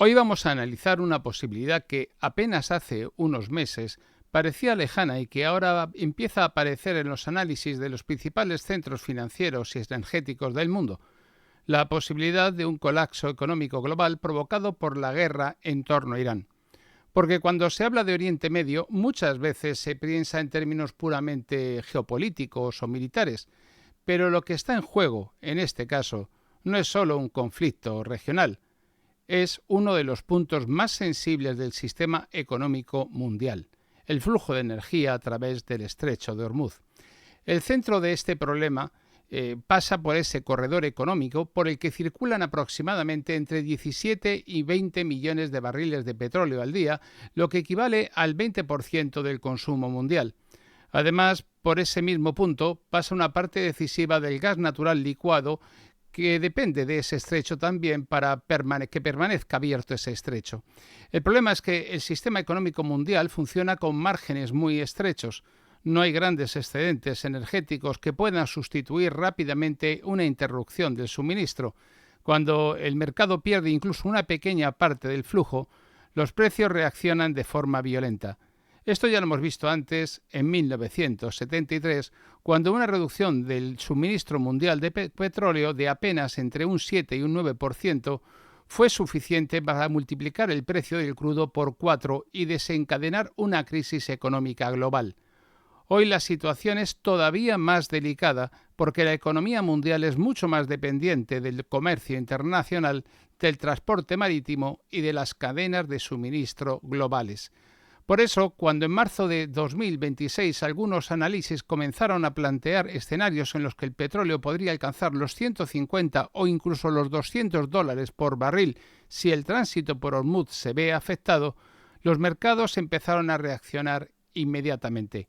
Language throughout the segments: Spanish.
Hoy vamos a analizar una posibilidad que apenas hace unos meses parecía lejana y que ahora empieza a aparecer en los análisis de los principales centros financieros y energéticos del mundo: la posibilidad de un colapso económico global provocado por la guerra en torno a Irán. Porque cuando se habla de Oriente Medio, muchas veces se piensa en términos puramente geopolíticos o militares, pero lo que está en juego, en este caso, no es solo un conflicto regional, es uno de los puntos más sensibles del sistema económico mundial: el flujo de energía a través del estrecho de Hormuz. El centro de este problema pasa por ese corredor económico por el que circulan aproximadamente entre 17 y 20 millones de barriles de petróleo al día, lo que equivale al 20% del consumo mundial. Además, por ese mismo punto pasa una parte decisiva del gas natural licuado que depende de ese estrecho también para que permanezca abierto ese estrecho. El problema es que el sistema económico mundial funciona con márgenes muy estrechos. No hay grandes excedentes energéticos que puedan sustituir rápidamente una interrupción del suministro. Cuando el mercado pierde incluso una pequeña parte del flujo, los precios reaccionan de forma violenta. Esto ya lo hemos visto antes, en 1973, cuando una reducción del suministro mundial de petróleo de apenas entre un 7 y un 9% fue suficiente para multiplicar el precio del crudo por 4 y desencadenar una crisis económica global. Hoy la situación es todavía más delicada porque la economía mundial es mucho más dependiente del comercio internacional, del transporte marítimo y de las cadenas de suministro globales. Por eso, cuando en marzo de 2026 algunos análisis comenzaron a plantear escenarios en los que el petróleo podría alcanzar los 150 o incluso los $200 por barril si el tránsito por Hormuz se ve afectado, los mercados empezaron a reaccionar inmediatamente.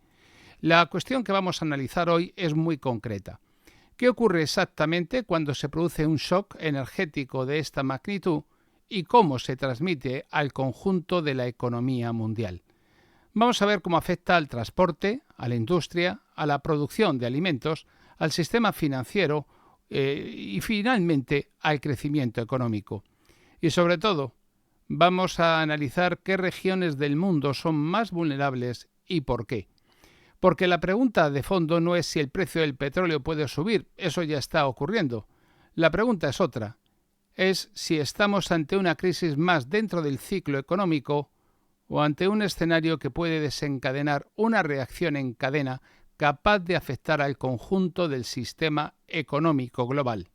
La cuestión que vamos a analizar hoy es muy concreta. ¿Qué ocurre exactamente cuando se produce un shock energético de esta magnitud y cómo se transmite al conjunto de la economía mundial? Vamos a ver cómo afecta al transporte, a la industria, a la producción de alimentos, al sistema financiero y finalmente al crecimiento económico. Y sobre todo, vamos a analizar qué regiones del mundo son más vulnerables y por qué. Porque la pregunta de fondo no es si el precio del petróleo puede subir, eso ya está ocurriendo. La pregunta es otra, es si estamos ante una crisis más dentro del ciclo económico o ante un escenario que puede desencadenar una reacción en cadena capaz de afectar al conjunto del sistema económico global.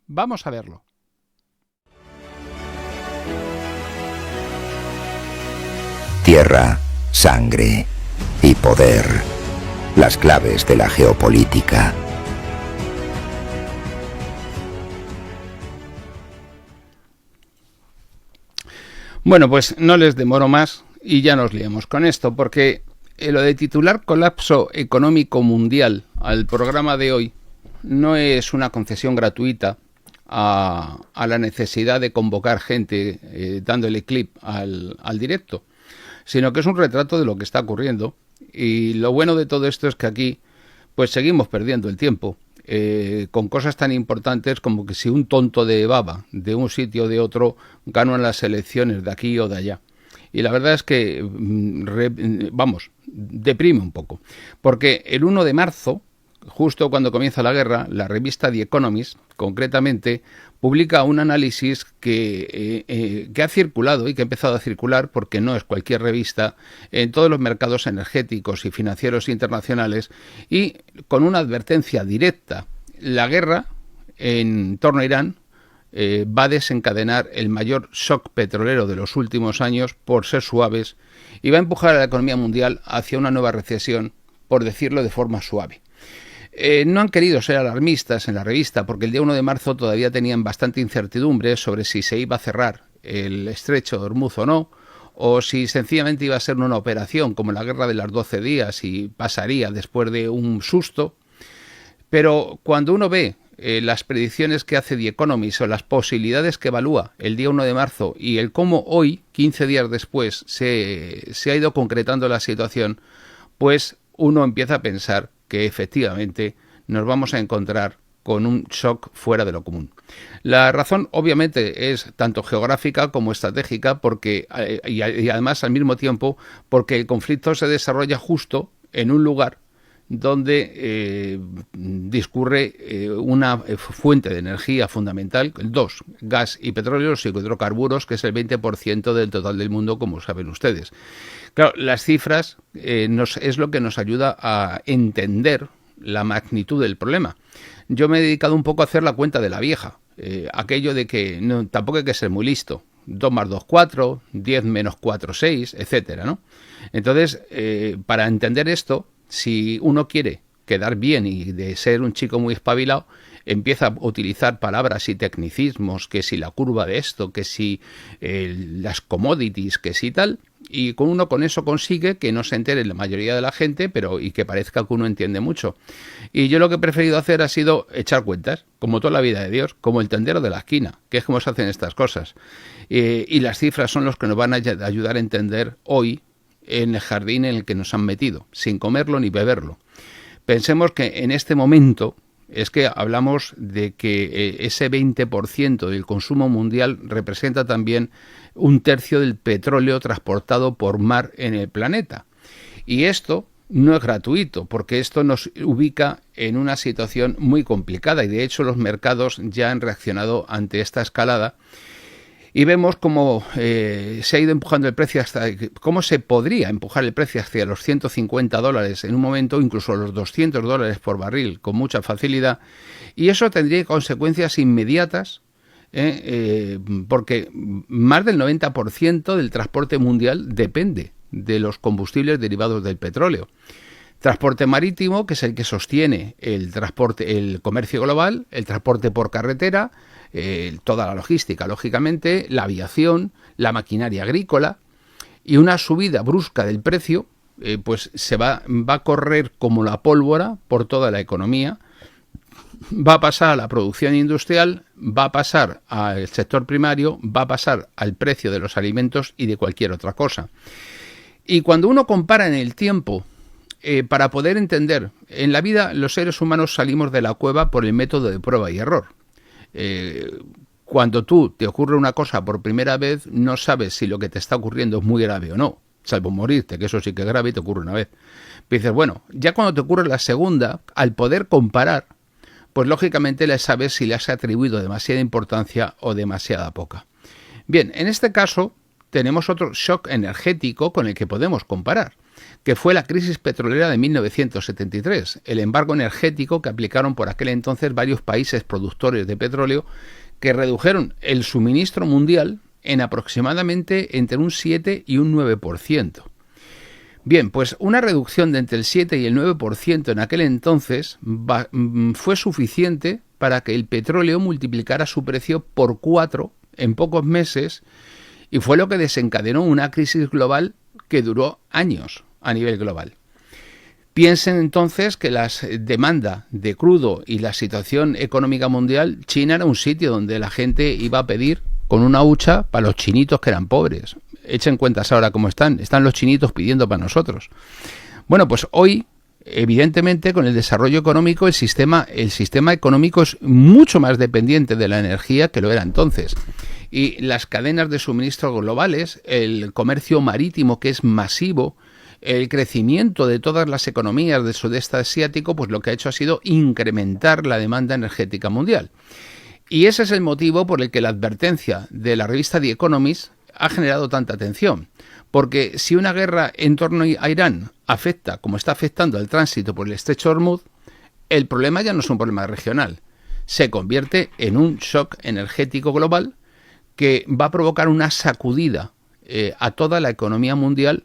Vamos a verlo. Tierra, sangre y poder. Las claves de la geopolítica. Bueno, pues no les demoro más y ya nos liemos con esto, porque lo de titular colapso económico mundial al programa de hoy no es una concesión gratuita a la necesidad de convocar gente dándole clip al directo, sino que es un retrato de lo que está ocurriendo. Y lo bueno de todo esto es que aquí pues seguimos perdiendo el tiempo con cosas tan importantes como que si un tonto de baba de un sitio o de otro gana las elecciones de aquí o de allá. Y la verdad es que, deprime un poco. Porque el 1 de marzo, justo cuando comienza la guerra, la revista The Economist, concretamente, publica un análisis que ha circulado y que ha empezado a circular, porque no es cualquier revista, en todos los mercados energéticos y financieros internacionales, y con una advertencia directa: la guerra en torno a Irán va a desencadenar el mayor shock petrolero de los últimos años, por ser suaves, y va a empujar a la economía mundial hacia una nueva recesión, por decirlo de forma suave. No han querido ser alarmistas en la revista, porque el día 1 de marzo todavía tenían bastante incertidumbre sobre si se iba a cerrar el estrecho de Hormuz o no, o si sencillamente iba a ser una operación como la guerra de los 12 días y pasaría después de un susto. Pero cuando uno ve las predicciones que hace The Economist o las posibilidades que evalúa el día 1 de marzo y el cómo hoy, 15 días después, se ha ido concretando la situación, pues uno empieza a pensar que efectivamente nos vamos a encontrar con un shock fuera de lo común. La razón obviamente es tanto geográfica como estratégica y además al mismo tiempo porque el conflicto se desarrolla justo en un lugar donde discurre una fuente de energía fundamental, dos, gas y petróleo, los hidrocarburos, que es el 20% del total del mundo, como saben ustedes. Claro, las cifras es lo que nos ayuda a entender la magnitud del problema. Yo me he dedicado un poco a hacer la cuenta de la vieja, aquello de que tampoco hay que ser muy listo. 2 más 2, 4, 10 menos 4, 6, etcétera, ¿no? Entonces, para entender esto, si uno quiere quedar bien y de ser un chico muy espabilado, empieza a utilizar palabras y tecnicismos, que si la curva de esto, que si las commodities, que si tal, y con eso consigue que no se entere la mayoría de la gente, y que parezca que uno entiende mucho. Y yo lo que he preferido hacer ha sido echar cuentas, como toda la vida de Dios, como el tendero de la esquina, que es como se hacen estas cosas. Y las cifras son los que nos van a ayudar a entender hoy en el jardín en el que nos han metido, sin comerlo ni beberlo. Pensemos que en este momento es que hablamos de que ese 20% del consumo mundial representa también 1/3 del petróleo transportado por mar en el planeta. Y esto no es gratuito, porque esto nos ubica en una situación muy complicada y de hecho los mercados ya han reaccionado ante esta escalada. Y vemos cómo se ha ido empujando el precio cómo se podría empujar el precio hacia los $150 en un momento, incluso los $200 por barril, con mucha facilidad. Y eso tendría consecuencias inmediatas, porque más del 90% del transporte mundial depende de los combustibles derivados del petróleo. Transporte marítimo, que es el que sostiene el comercio global, el transporte por carretera, toda la logística, lógicamente, la aviación, la maquinaria agrícola, y una subida brusca del precio, pues va a correr como la pólvora por toda la economía, va a pasar a la producción industrial, va a pasar al sector primario, va a pasar al precio de los alimentos y de cualquier otra cosa. Y cuando uno compara en el tiempo, para poder entender, en la vida los seres humanos salimos de la cueva por el método de prueba y error. Cuando te ocurre una cosa por primera vez, no sabes si lo que te está ocurriendo es muy grave o no, salvo morirte, que eso sí que es grave y te ocurre una vez. Pero dices, bueno, ya cuando te ocurre la segunda, al poder comparar, pues lógicamente le sabes si le has atribuido demasiada importancia o demasiada poca. Bien, en este caso tenemos otro shock energético con el que podemos comparar, que fue la crisis petrolera de 1973, el embargo energético que aplicaron por aquel entonces varios países productores de petróleo que redujeron el suministro mundial en aproximadamente entre un 7 y un 9%. Bien, pues una reducción de entre el 7 y el 9% en aquel entonces fue suficiente para que el petróleo multiplicara su precio por 4 en pocos meses y fue lo que desencadenó una crisis global que duró años a nivel global. Piensen entonces que la demanda de crudo y la situación económica mundial, China era un sitio donde la gente iba a pedir con una hucha para los chinitos que eran pobres. Echen cuentas ahora cómo están los chinitos pidiendo para nosotros. Bueno, pues hoy, evidentemente, con el desarrollo económico, el sistema económico es mucho más dependiente de la energía que lo era entonces. Y las cadenas de suministro globales, el comercio marítimo que es masivo, el crecimiento de todas las economías del sudeste asiático, pues lo que ha hecho ha sido incrementar la demanda energética mundial. Y ese es el motivo por el que la advertencia de la revista The Economist ha generado tanta atención. Porque si una guerra en torno a Irán afecta, como está afectando al tránsito por el estrecho de Hormuz, el problema ya no es un problema regional. Se convierte en un shock energético global que va a provocar una sacudida a toda la economía mundial,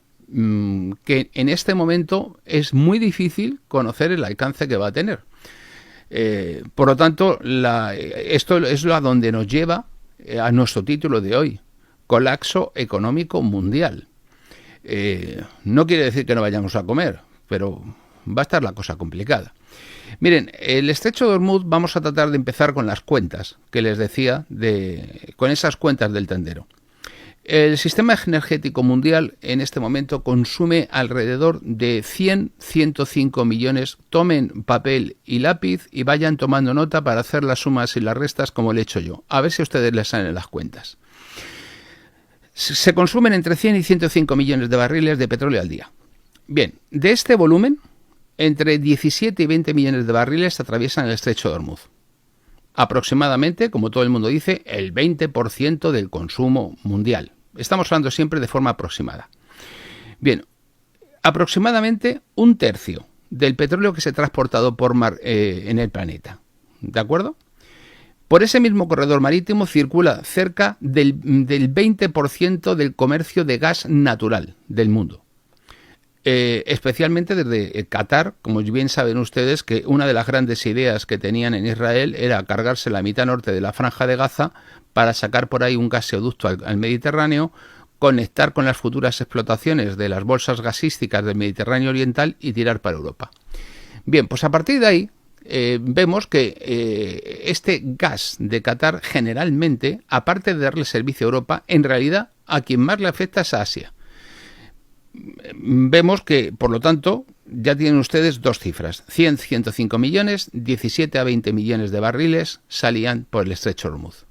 que en este momento es muy difícil conocer el alcance que va a tener. Por lo tanto, esto es a donde nos lleva a nuestro título de hoy: colapso económico mundial. No quiere decir que no vayamos a comer, pero va a estar la cosa complicada. Miren, el estrecho de Hormuz, vamos a tratar de empezar con las cuentas que les decía, con esas cuentas del tendero. El sistema energético mundial en este momento consume alrededor de 105 millones. Tomen papel y lápiz y vayan tomando nota para hacer las sumas y las restas como le he hecho yo. A ver si a ustedes les salen las cuentas. Se consumen entre 100 y 105 millones de barriles de petróleo al día. Bien, de este volumen, entre 17 y 20 millones de barriles atraviesan el estrecho de Hormuz. Aproximadamente, como todo el mundo dice, el 20% del consumo mundial. Estamos hablando siempre de forma aproximada. Bien, aproximadamente un tercio del petróleo que se ha transportado por mar en el planeta. ¿De acuerdo? Por ese mismo corredor marítimo circula cerca del 20% del comercio de gas natural del mundo. Especialmente desde Qatar, como bien saben ustedes, que una de las grandes ideas que tenían en Israel era cargarse la mitad norte de la Franja de Gaza para sacar por ahí un gasoducto al Mediterráneo, conectar con las futuras explotaciones de las bolsas gasísticas del Mediterráneo Oriental y tirar para Europa. Bien, pues a partir de ahí vemos que este gas de Qatar generalmente, aparte de darle servicio a Europa, en realidad a quien más le afecta es a Asia. Vemos que, por lo tanto, ya tienen ustedes dos cifras, 105 millones, 17 a 20 millones de barriles salían por el estrecho de Hormuz.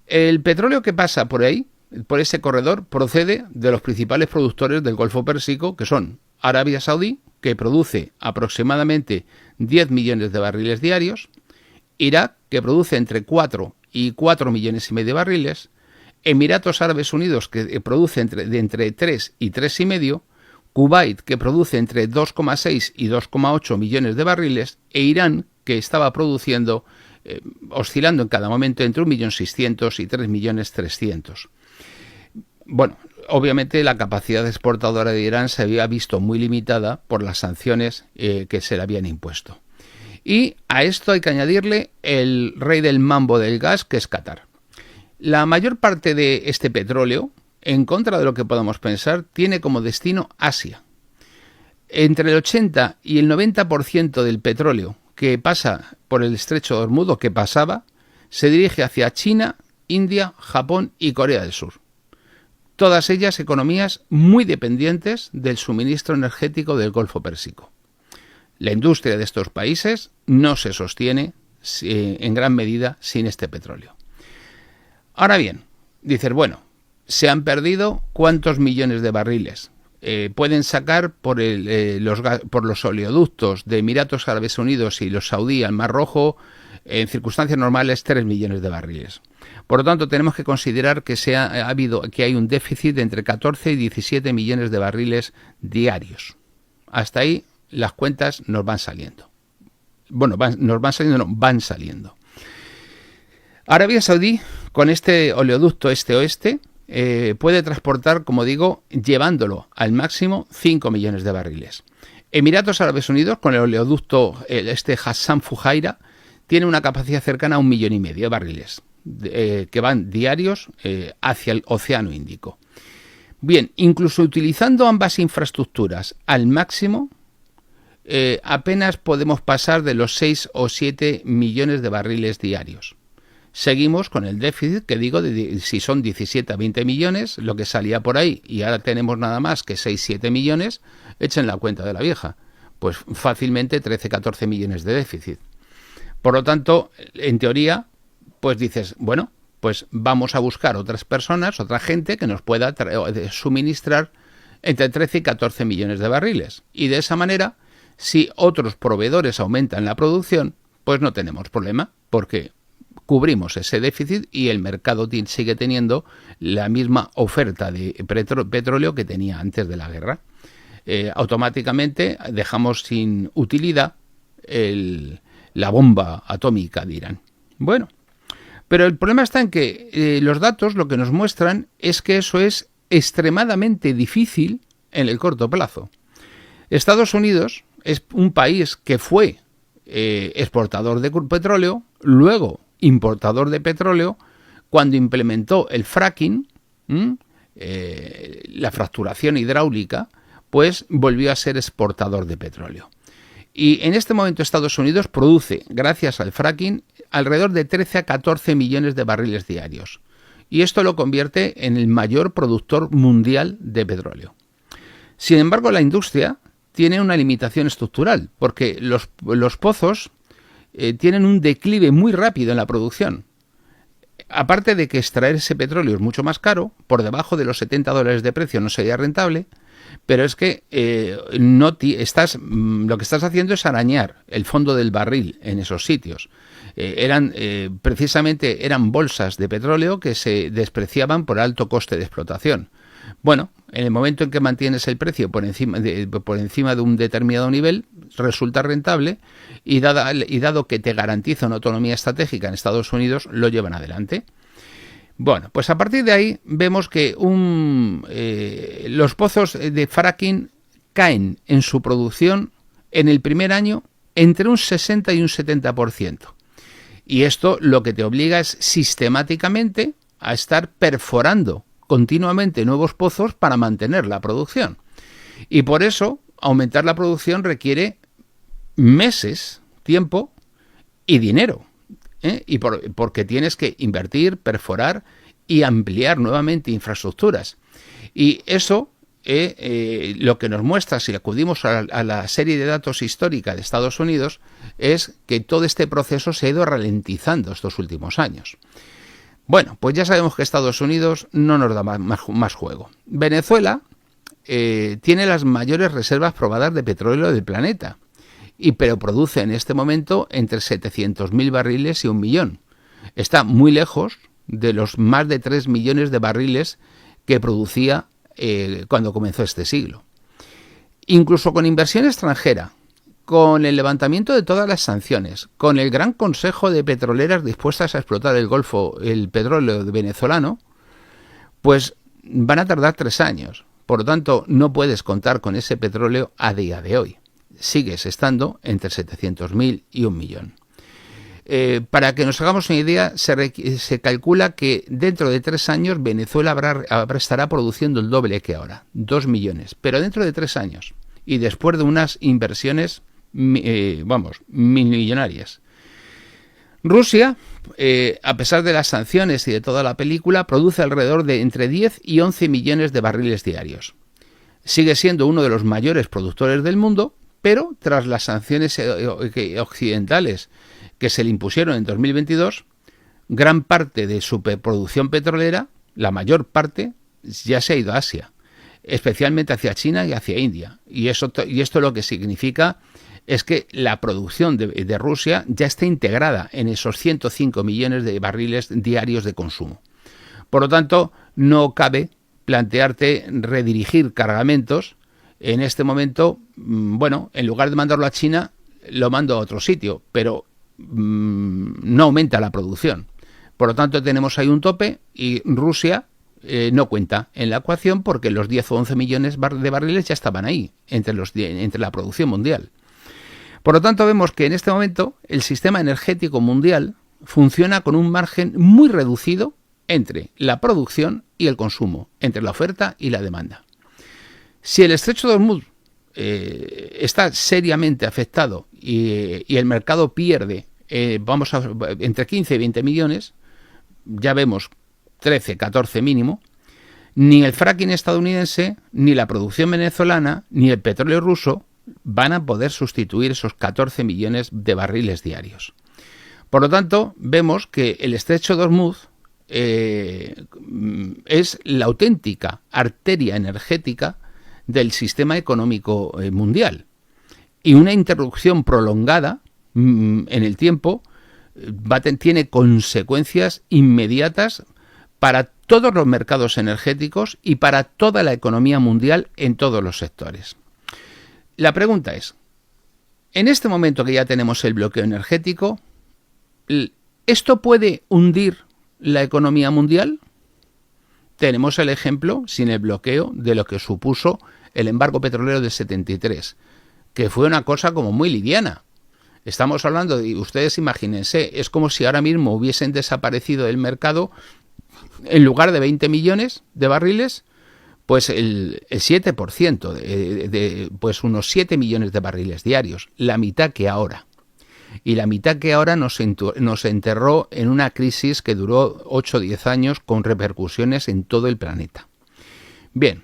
El petróleo que pasa por ahí, por ese corredor, procede de los principales productores del Golfo Pérsico, que son Arabia Saudí, que produce aproximadamente 10 millones de barriles diarios, Irak, que produce entre 4 y 4 millones y medio de barriles, Emiratos Árabes Unidos, que produce entre 3 y 3,5, Kuwait, que produce entre 2,6 y 2,8 millones de barriles, e Irán, que estaba produciendo, oscilando en cada momento entre 1.600.000 y 3.300.000. Bueno, obviamente la capacidad exportadora de Irán se había visto muy limitada por las sanciones que se le habían impuesto. Y a esto hay que añadirle el rey del mambo del gas, que es Qatar. La mayor parte de este petróleo, en contra de lo que podamos pensar, tiene como destino Asia. Entre el 80 y el 90% del petróleo que pasa por el estrecho de Hormuz, o que pasaba, se dirige hacia China, India, Japón y Corea del Sur. Todas ellas economías muy dependientes del suministro energético del Golfo Pérsico. La industria de estos países no se sostiene en gran medida sin este petróleo. Ahora bien, dices, bueno, se han perdido ¿cuántos millones de barriles? Pueden sacar por los oleoductos de Emiratos Árabes Unidos y los saudí al Mar Rojo, en circunstancias normales, 3 millones de barriles. Por lo tanto, tenemos que considerar que hay un déficit de entre 14 y 17 millones de barriles diarios. Hasta ahí las cuentas nos van saliendo. Bueno, van saliendo. Arabia Saudí, con este oleoducto este-oeste, puede transportar, como digo, llevándolo al máximo 5 millones de barriles. Emiratos Árabes Unidos, con el oleoducto Hassan Fujairah, tiene una capacidad cercana a 1,5 millones de barriles que van diarios hacia el Océano Índico. Bien, incluso utilizando ambas infraestructuras al máximo, apenas podemos pasar de los 6 o 7 millones de barriles diarios. Seguimos con el déficit, que digo, si son 17 a 20 millones, lo que salía por ahí, y ahora tenemos nada más que 6-7 millones, echen la cuenta de la vieja. Pues fácilmente 13-14 millones de déficit. Por lo tanto, en teoría, pues dices, bueno, pues vamos a buscar otras personas, otra gente que nos pueda suministrar entre 13 y 14 millones de barriles. Y de esa manera, si otros proveedores aumentan la producción, pues no tenemos problema, porque cubrimos ese déficit y el mercado sigue teniendo la misma oferta de petróleo que tenía antes de la guerra. Automáticamente dejamos sin utilidad la bomba atómica de Irán. Bueno, pero el problema está en que los datos lo que nos muestran es que eso es extremadamente difícil en el corto plazo. Estados Unidos es un país que fue exportador de petróleo, luego importador de petróleo. Cuando implementó el fracking, la fracturación hidráulica, pues volvió a ser exportador de petróleo. Y en este momento Estados Unidos produce, gracias al fracking, alrededor de 13 a 14 millones de barriles diarios. y esto lo convierte en el mayor productor mundial de petróleo. Sin embargo, la industria tiene una limitación estructural, porque los pozos tienen un declive muy rápido en la producción. Aparte de que extraer ese petróleo es mucho más caro, por debajo de los $70 de precio no sería rentable, pero es que lo que estás haciendo es arañar el fondo del barril en esos sitios. Precisamente eran bolsas de petróleo que se despreciaban por alto coste de explotación. Bueno, en el momento en que mantienes el precio por encima de un determinado nivel, resulta rentable y dado que te garantiza una autonomía estratégica en Estados Unidos, lo llevan adelante. Bueno, pues a partir de ahí vemos que los pozos de fracking caen en su producción en el primer año entre un 60 y un 70%. Y esto lo que te obliga es sistemáticamente a estar perforando continuamente nuevos pozos para mantener la producción. Y por eso aumentar la producción requiere meses, tiempo y dinero. Porque tienes que invertir, perforar y ampliar nuevamente infraestructuras. Y eso lo que nos muestra, si acudimos a la serie de datos histórica de Estados Unidos, es que todo este proceso se ha ido ralentizando estos últimos años. Bueno, pues ya sabemos que Estados Unidos no nos da más juego. Venezuela tiene las mayores reservas probadas de petróleo del planeta, pero produce en este momento entre 700.000 barriles y 1 millón. Está muy lejos de los más de 3 millones de barriles que producía cuando comenzó este siglo. Incluso con inversión extranjera, con el levantamiento de todas las sanciones, con el gran consejo de petroleras dispuestas a explotar el petróleo venezolano, pues van a tardar 3 años. Por lo tanto, no puedes contar con ese petróleo a día de hoy. Sigues estando entre 700.000 y 1 millón. Para que nos hagamos una idea, se calcula que dentro de 3 años Venezuela estará produciendo el doble que ahora, 2 millones, pero dentro de 3 años y después de unas inversiones millonarias. Rusia, a pesar de las sanciones y de toda la película, produce alrededor de entre 10 y 11 millones de barriles diarios. Sigue siendo uno de los mayores productores del mundo, pero tras las sanciones occidentales que se le impusieron en 2022, gran parte de su producción petrolera, la mayor parte, ya se ha ido a Asia, especialmente hacia China y hacia India. Y esto lo que significa es que la producción de Rusia ya está integrada en esos 105 millones de barriles diarios de consumo. Por lo tanto, no cabe plantearte redirigir cargamentos. En este momento, en lugar de mandarlo a China, lo mando a otro sitio, pero no aumenta la producción. Por lo tanto, tenemos ahí un tope y Rusia no cuenta en la ecuación porque los 10 o 11 millones de barriles ya estaban ahí, entre la producción mundial. Por lo tanto, vemos que en este momento el sistema energético mundial funciona con un margen muy reducido entre la producción y el consumo, entre la oferta y la demanda. Si el estrecho de Hormuz está seriamente afectado y el mercado pierde entre 15 y 20 millones, ya vemos 13, 14 mínimo, ni el fracking estadounidense, ni la producción venezolana, ni el petróleo ruso van a poder sustituir esos 14 millones de barriles diarios. Por lo tanto, vemos que el estrecho de Hormuz es la auténtica arteria energética del sistema económico mundial. Y una interrupción prolongada en el tiempo tiene consecuencias inmediatas para todos los mercados energéticos y para toda la economía mundial en todos los sectores. La pregunta es, en este momento que ya tenemos el bloqueo energético, ¿esto puede hundir la economía mundial? Tenemos el ejemplo, sin el bloqueo, de lo que supuso el embargo petrolero del 73, que fue una cosa como muy liviana. Estamos hablando de, ustedes imagínense, es como si ahora mismo hubiesen desaparecido del mercado, en lugar de 20 millones de barriles, pues el 7%, pues unos 7 millones de barriles diarios, la mitad que ahora. y la mitad que ahora nos enterró en una crisis que duró 8 o 10 años con repercusiones en todo el planeta. Bien,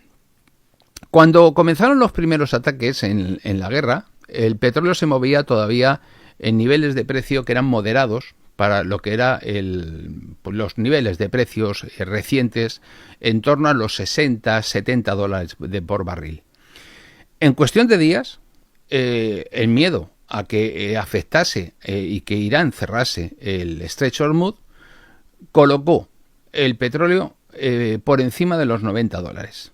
cuando comenzaron los primeros ataques en la guerra, el petróleo se movía todavía en niveles de precio que eran moderados para lo que era los niveles de precios recientes, en torno a los 60, 70 dólares por barril. En cuestión de días, el miedo a que afectase y que Irán cerrase el estrecho de Hormuz colocó el petróleo por encima de los 90 dólares.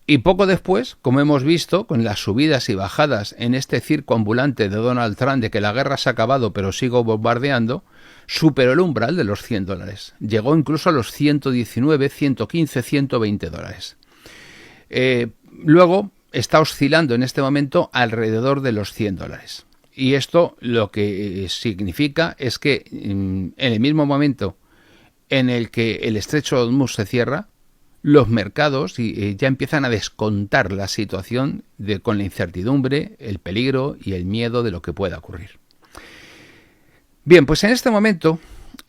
Y poco después, como hemos visto, con las subidas y bajadas en este circo ambulante de Donald Trump de que la guerra se ha acabado pero sigo bombardeando, superó el umbral de los 100 dólares. Llegó incluso a los 119, 115, 120 dólares. Luego está oscilando en este momento alrededor de los 100 dólares. Y esto lo que significa es que en el mismo momento en el que el estrecho de Hormuz se cierra, los mercados ya empiezan a descontar la situación con la incertidumbre, el peligro y el miedo de lo que pueda ocurrir. Bien, pues en este momento,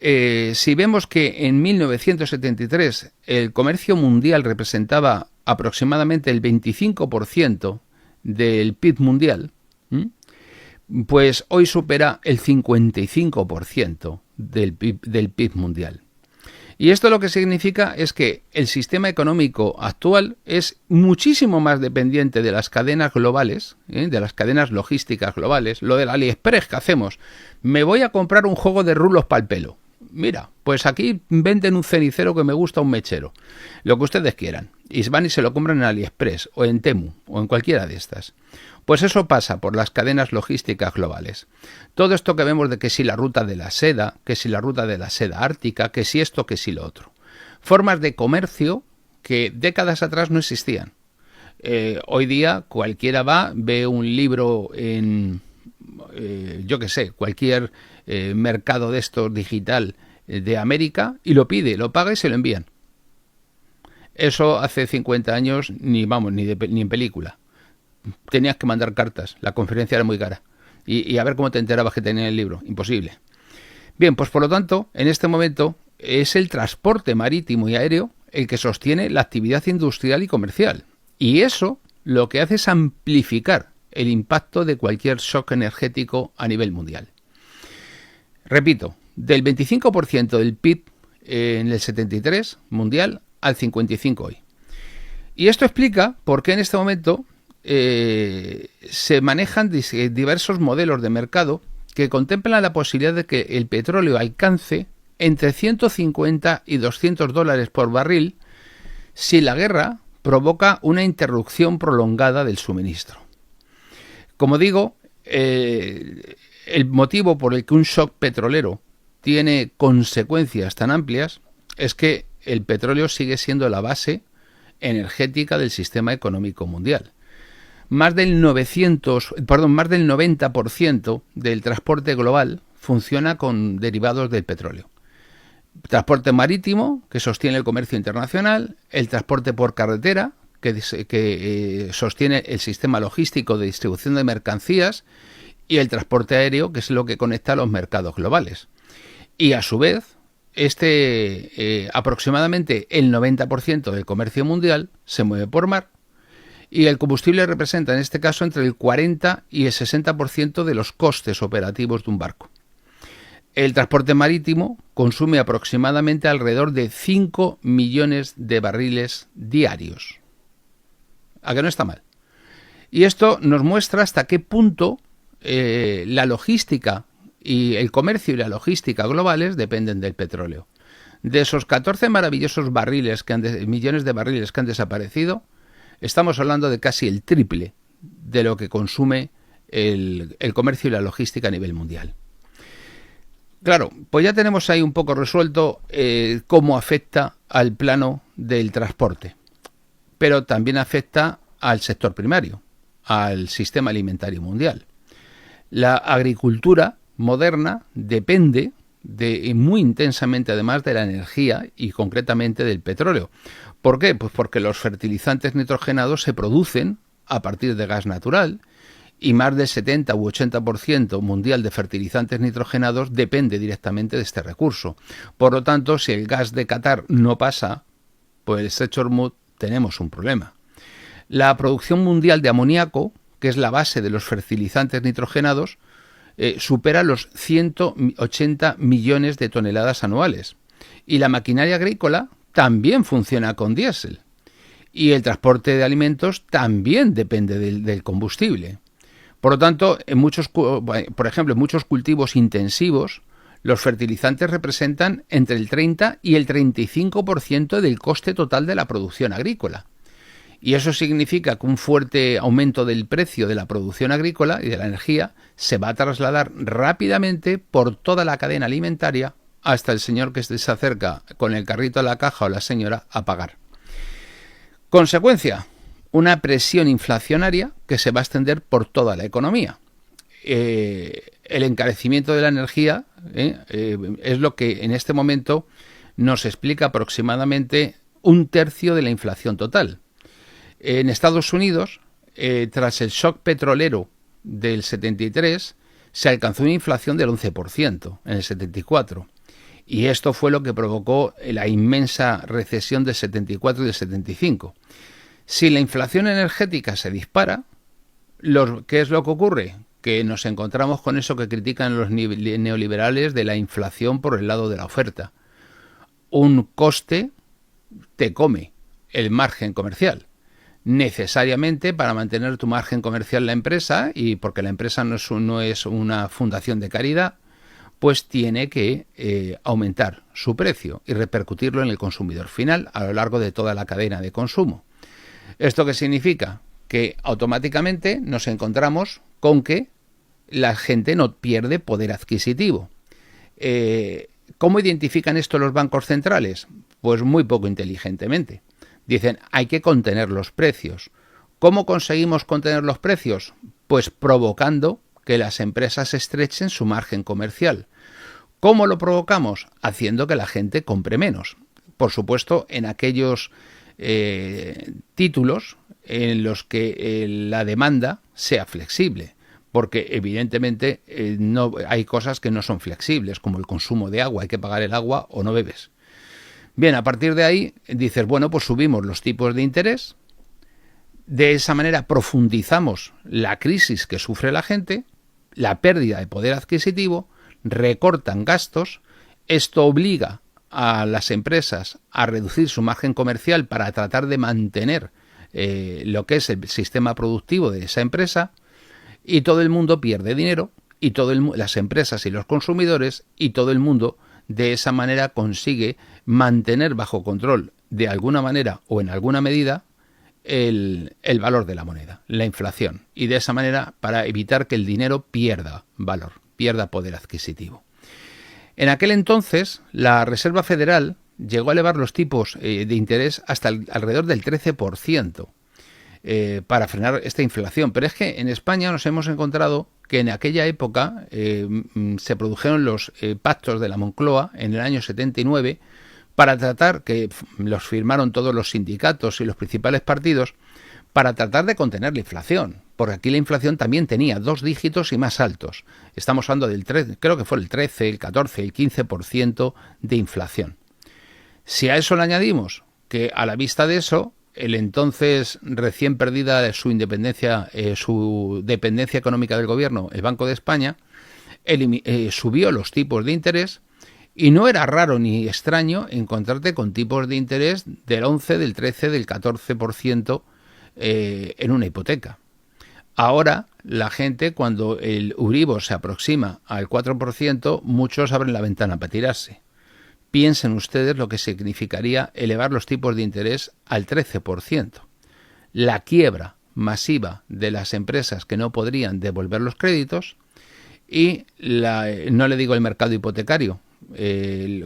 si vemos que en 1973 el comercio mundial representaba aproximadamente el 25% del PIB mundial, pues hoy supera el 55% del PIB mundial. Y esto lo que significa es que el sistema económico actual es muchísimo más dependiente de las cadenas globales, de las cadenas logísticas globales. Lo del AliExpress que hacemos, me voy a comprar un juego de rulos para el pelo. Mira, pues aquí venden un cenicero que me gusta, un mechero, lo que ustedes quieran. Y van y se lo compran en AliExpress o en Temu o en cualquiera de estas. Pues eso pasa por las cadenas logísticas globales. Todo esto que vemos de que si la ruta de la seda, que si la ruta de la seda ártica, que si esto, que si lo otro. Formas de comercio que décadas atrás no existían. Hoy día cualquiera ve un libro en, yo qué sé, cualquier mercado de estos digital de América y lo pide, lo paga y se lo envían. Eso hace 50 años ni en película. Tenías que mandar cartas, la conferencia era muy cara. Y a ver cómo te enterabas que tenía el libro, imposible. Bien, pues por lo tanto, en este momento es el transporte marítimo y aéreo el que sostiene la actividad industrial y comercial. Y eso lo que hace es amplificar el impacto de cualquier shock energético a nivel mundial. Repito, del 25% del PIB en el 73 mundial al 55% hoy. Y esto explica por qué en este momento se manejan diversos modelos de mercado que contemplan la posibilidad de que el petróleo alcance entre 150 y 200 dólares por barril si la guerra provoca una interrupción prolongada del suministro. Como digo, el motivo por el que un shock petrolero tiene consecuencias tan amplias es que el petróleo sigue siendo la base energética del sistema económico mundial. Más del 90% del transporte global funciona con derivados del petróleo. Transporte marítimo, que sostiene el comercio internacional, el transporte por carretera, que sostiene el sistema logístico de distribución de mercancías, y el transporte aéreo, que es lo que conecta los mercados globales. Y a su vez, aproximadamente el 90% del comercio mundial se mueve por mar, y el combustible representa en este caso entre el 40 y el 60% de los costes operativos de un barco. El transporte marítimo consume aproximadamente alrededor de 5 millones de barriles diarios. ¿A que no está mal? Y esto nos muestra hasta qué punto la logística y el comercio y la logística globales dependen del petróleo. De esos 14 maravillosos millones de barriles que han desaparecido, estamos hablando de casi el triple de lo que consume el comercio y la logística a nivel mundial. Claro, pues ya tenemos ahí un poco resuelto cómo afecta al plano del transporte, pero también afecta al sector primario, al sistema alimentario mundial. La agricultura moderna depende muy intensamente además de la energía y concretamente del petróleo. ¿Por qué? Pues porque los fertilizantes nitrogenados se producen a partir de gas natural y más del 70 u 80% mundial de fertilizantes nitrogenados depende directamente de este recurso. Por lo tanto, si el gas de Qatar no pasa por el Estrecho de Hormuz, tenemos un problema. La producción mundial de amoníaco, que es la base de los fertilizantes nitrogenados, supera los 180 millones de toneladas anuales. Y la maquinaria agrícola también funciona con diésel. Y el transporte de alimentos también depende del combustible. Por lo tanto, por ejemplo, en muchos cultivos intensivos, los fertilizantes representan entre el 30 y el 35% del coste total de la producción agrícola. Y eso significa que un fuerte aumento del precio de la producción agrícola y de la energía se va a trasladar rápidamente por toda la cadena alimentaria hasta el señor que se acerca con el carrito a la caja o la señora a pagar. Consecuencia, una presión inflacionaria que se va a extender por toda la economía. El encarecimiento de la energía es lo que en este momento nos explica aproximadamente 1/3 de la inflación total. En Estados Unidos, tras el shock petrolero del 73, se alcanzó una inflación del 11% en el 74. Y esto fue lo que provocó la inmensa recesión del 74 y del 75. Si la inflación energética se dispara, ¿qué es lo que ocurre? Que nos encontramos con eso que critican los neoliberales de la inflación por el lado de la oferta. Un coste te come el margen comercial. Necesariamente para mantener tu margen comercial la empresa, y porque la empresa no es una fundación de caridad, pues tiene que aumentar su precio y repercutirlo en el consumidor final a lo largo de toda la cadena de consumo. ¿Esto qué significa? Que automáticamente nos encontramos con que la gente no pierde poder adquisitivo. ¿Cómo identifican esto los bancos centrales? Pues muy poco inteligentemente. Dicen, hay que contener los precios. ¿Cómo conseguimos contener los precios? Pues provocando que las empresas estrechen su margen comercial. ¿Cómo lo provocamos? Haciendo que la gente compre menos. Por supuesto, en aquellos títulos en los que la demanda sea flexible, porque evidentemente no hay cosas que no son flexibles, como el consumo de agua, hay que pagar el agua o no bebes. Bien, a partir de ahí dices, bueno, pues subimos los tipos de interés, de esa manera profundizamos la crisis que sufre la gente, la pérdida de poder adquisitivo, recortan gastos, esto obliga a las empresas a reducir su margen comercial para tratar de mantener lo que es el sistema productivo de esa empresa, y todo el mundo pierde dinero, y las empresas y los consumidores, y todo el mundo de esa manera consigue mantener bajo control de alguna manera o en alguna medida el valor de la moneda, la inflación, y de esa manera para evitar que el dinero pierda valor, pierda poder adquisitivo. En aquel entonces, la Reserva Federal llegó a elevar los tipos de interés hasta alrededor del 13% para frenar esta inflación. Pero es que en España nos hemos encontrado que en aquella época se produjeron los pactos de la Moncloa en el año 79 para tratar, que los firmaron todos los sindicatos y los principales partidos, para tratar de contener la inflación, porque aquí la inflación también tenía 2 dígitos y más altos. Estamos hablando del 13, creo que fue el 13, el 14, el 15% de inflación. Si a eso le añadimos que a la vista de eso, el entonces recién perdida su independencia, su dependencia económica del gobierno, el Banco de España, subió los tipos de interés, y no era raro ni extraño encontrarte con tipos de interés del 11, del 13, del 14% en una hipoteca. Ahora la gente, cuando el Euribor se aproxima al 4%, muchos abren la ventana para tirarse. Piensen ustedes lo que significaría elevar los tipos de interés al 13%. La quiebra masiva de las empresas que no podrían devolver los créditos y no le digo el mercado hipotecario,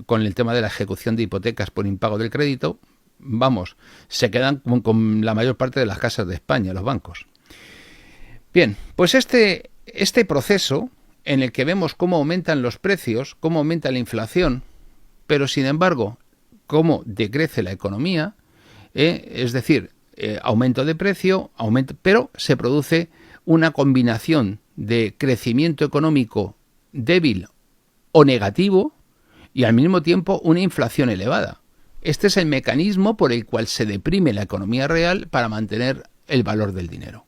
con el tema de la ejecución de hipotecas por impago del crédito, vamos, se quedan con la mayor parte de las casas de España, los bancos. Bien, pues este proceso en el que vemos cómo aumentan los precios, cómo aumenta la inflación, pero sin embargo, cómo decrece la economía, es decir, aumento de precio, pero se produce una combinación de crecimiento económico débil o negativo y al mismo tiempo una inflación elevada. Este es el mecanismo por el cual se deprime la economía real para mantener el valor del dinero.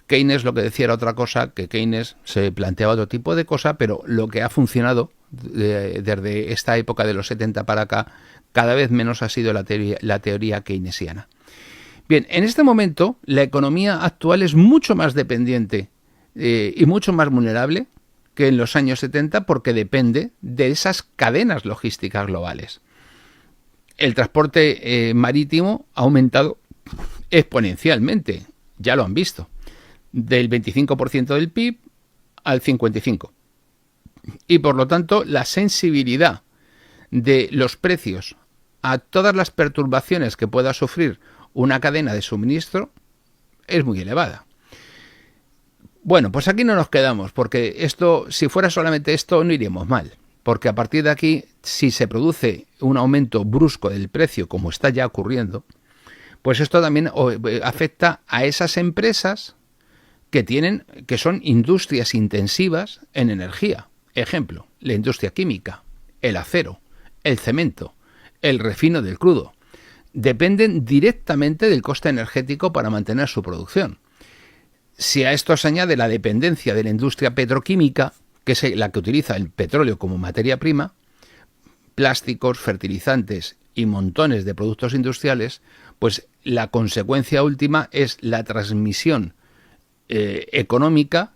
Keynes lo que decía era otra cosa, que Keynes se planteaba otro tipo de cosa, pero lo que ha funcionado desde esta época de los 70 para acá, cada vez menos ha sido la teoría keynesiana. Bien, en este momento la economía actual es mucho más dependiente y mucho más vulnerable que en los años 70 porque depende de esas cadenas logísticas globales. El transporte marítimo ha aumentado exponencialmente, ya lo han visto, del 25% del PIB al 55%. Y por lo tanto la sensibilidad de los precios a todas las perturbaciones que pueda sufrir una cadena de suministro es muy elevada. Bueno, pues aquí no nos quedamos, porque esto, si fuera solamente esto, no iríamos mal. Porque a partir de aquí, si se produce un aumento brusco del precio, como está ya ocurriendo, pues esto también afecta a esas empresas que son industrias intensivas en energía. Ejemplo, la industria química, el acero, el cemento, el refino del crudo. Dependen directamente del coste energético para mantener su producción. Si a esto se añade la dependencia de la industria petroquímica, que es la que utiliza el petróleo como materia prima, plásticos, fertilizantes y montones de productos industriales, pues la consecuencia última es la transmisión económica,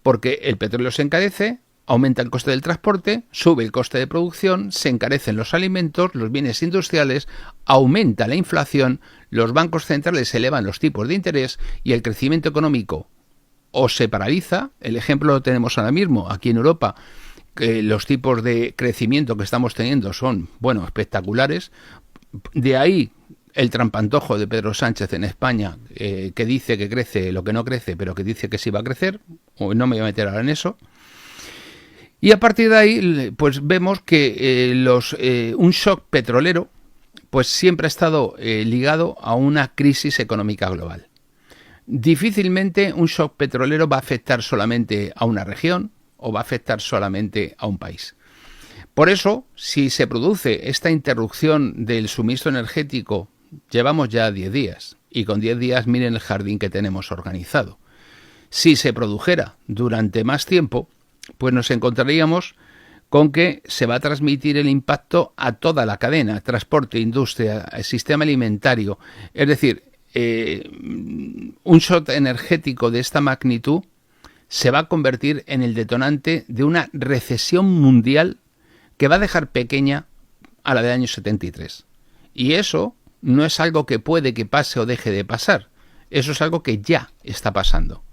porque el petróleo se encarece, aumenta el coste del transporte, sube el coste de producción, se encarecen los alimentos, los bienes industriales, aumenta la inflación, los bancos centrales elevan los tipos de interés y el crecimiento económico o se paraliza. El ejemplo lo tenemos ahora mismo aquí en Europa, que los tipos de crecimiento que estamos teniendo son, bueno, espectaculares. De ahí el trampantojo de Pedro Sánchez en España, que dice que crece lo que no crece, pero que dice que sí va a crecer, o no me voy a meter ahora en eso. Y a partir de ahí, pues vemos que un shock petrolero pues siempre ha estado ligado a una crisis económica global. Difícilmente un shock petrolero va a afectar solamente a una región o va a afectar solamente a un país. Por eso, si se produce esta interrupción del suministro energético, llevamos ya 10 días, y con 10 días miren el jardín que tenemos organizado. Si se produjera durante más tiempo, pues nos encontraríamos con que se va a transmitir el impacto a toda la cadena, transporte, industria, sistema alimentario. Es decir, un shock energético de esta magnitud se va a convertir en el detonante de una recesión mundial que va a dejar pequeña a la del año 73. Y eso no es algo que puede que pase o deje de pasar. Eso es algo que ya está pasando.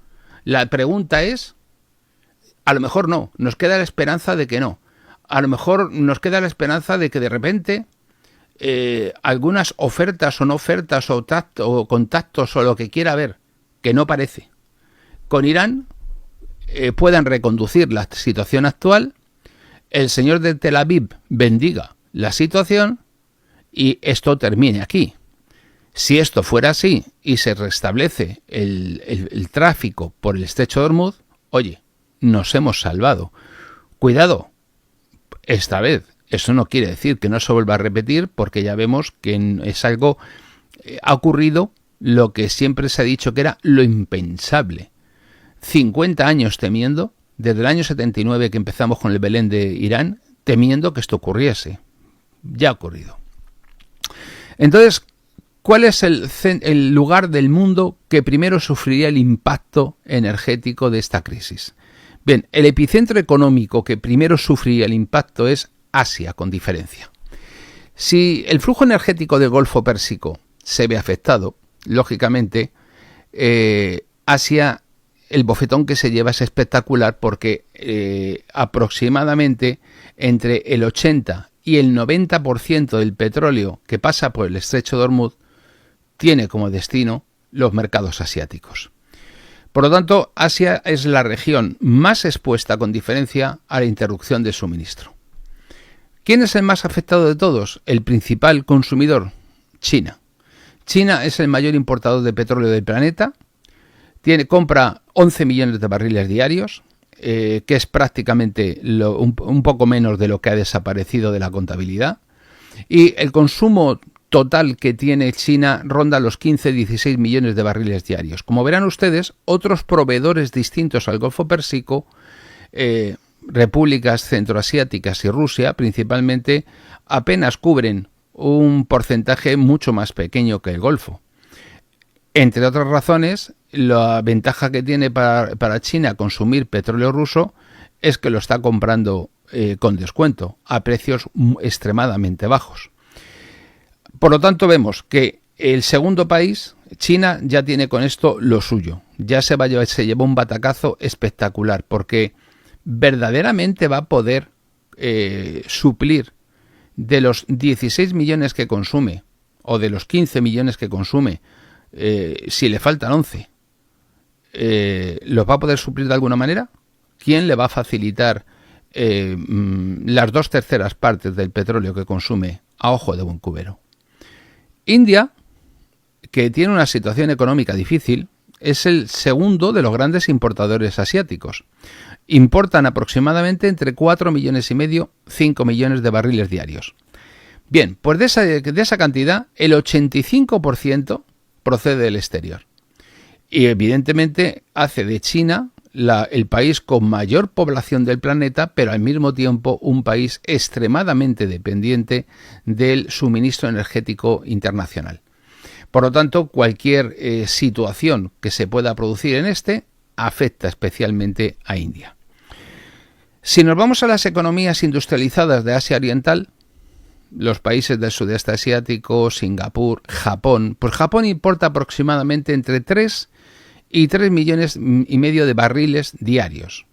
La pregunta es, a lo mejor no, nos queda la esperanza de que no. A lo mejor nos queda la esperanza de que de repente algunas ofertas o no ofertas o contactos o lo que quiera haber, que no parece, con Irán puedan reconducir la situación actual, el señor de Tel Aviv bendiga la situación y esto termine aquí. Si esto fuera así y se restablece el tráfico por el estrecho de Hormuz, oye, nos hemos salvado. Cuidado, esta vez, eso no quiere decir que no se vuelva a repetir, porque ya vemos que es algo, ha ocurrido lo que siempre se ha dicho que era lo impensable. 50 años temiendo, desde el año 79 que empezamos con el Belén de Irán, temiendo que esto ocurriese. Ya ha ocurrido. Entonces, ¿cuál es el lugar del mundo que primero sufriría el impacto energético de esta crisis? Bien, el epicentro económico que primero sufriría el impacto es Asia, con diferencia. Si el flujo energético del Golfo Pérsico se ve afectado, lógicamente, Asia, el bofetón que se lleva es espectacular porque aproximadamente entre el 80 y el 90% del petróleo que pasa por el estrecho de Hormuz tiene como destino los mercados asiáticos. Por lo tanto, Asia es la región más expuesta con diferencia a la interrupción de suministro. ¿Quién es el más afectado de todos? El principal consumidor, China. China es el mayor importador de petróleo del planeta, compra 11 millones de barriles diarios, que es prácticamente un poco menos de lo que ha desaparecido de la contabilidad, y el consumo total que tiene China ronda los 15-16 millones de barriles diarios. Como verán ustedes, otros proveedores distintos al Golfo Pérsico, repúblicas centroasiáticas y Rusia principalmente, apenas cubren un porcentaje mucho más pequeño que el Golfo. Entre otras razones, la ventaja que tiene para China consumir petróleo ruso es que lo está comprando con descuento, a precios extremadamente bajos. Por lo tanto, vemos que el segundo país, China, ya tiene con esto lo suyo. Ya se llevó un batacazo espectacular, porque verdaderamente va a poder suplir de los 16 millones que consume, o de los 15 millones que consume, si le faltan 11, ¿los va a poder suplir de alguna manera? ¿Quién le va a facilitar las 2/3 partes del petróleo que consume a ojo de buen cubero? India, que tiene una situación económica difícil, es el segundo de los grandes importadores asiáticos. Importan aproximadamente entre 4,5 millones y 5 millones de barriles diarios. Bien, pues de esa cantidad, el 85% procede del exterior. Y evidentemente hace de China el país con mayor población del planeta, pero al mismo tiempo un país extremadamente dependiente del suministro energético internacional. Por lo tanto, cualquier situación que se pueda producir en afecta especialmente a India. Si nos vamos a las economías industrializadas de Asia Oriental, los países del sudeste asiático, Singapur, Japón, pues Japón importa aproximadamente entre 3 y 3,5 millones de barriles diarios.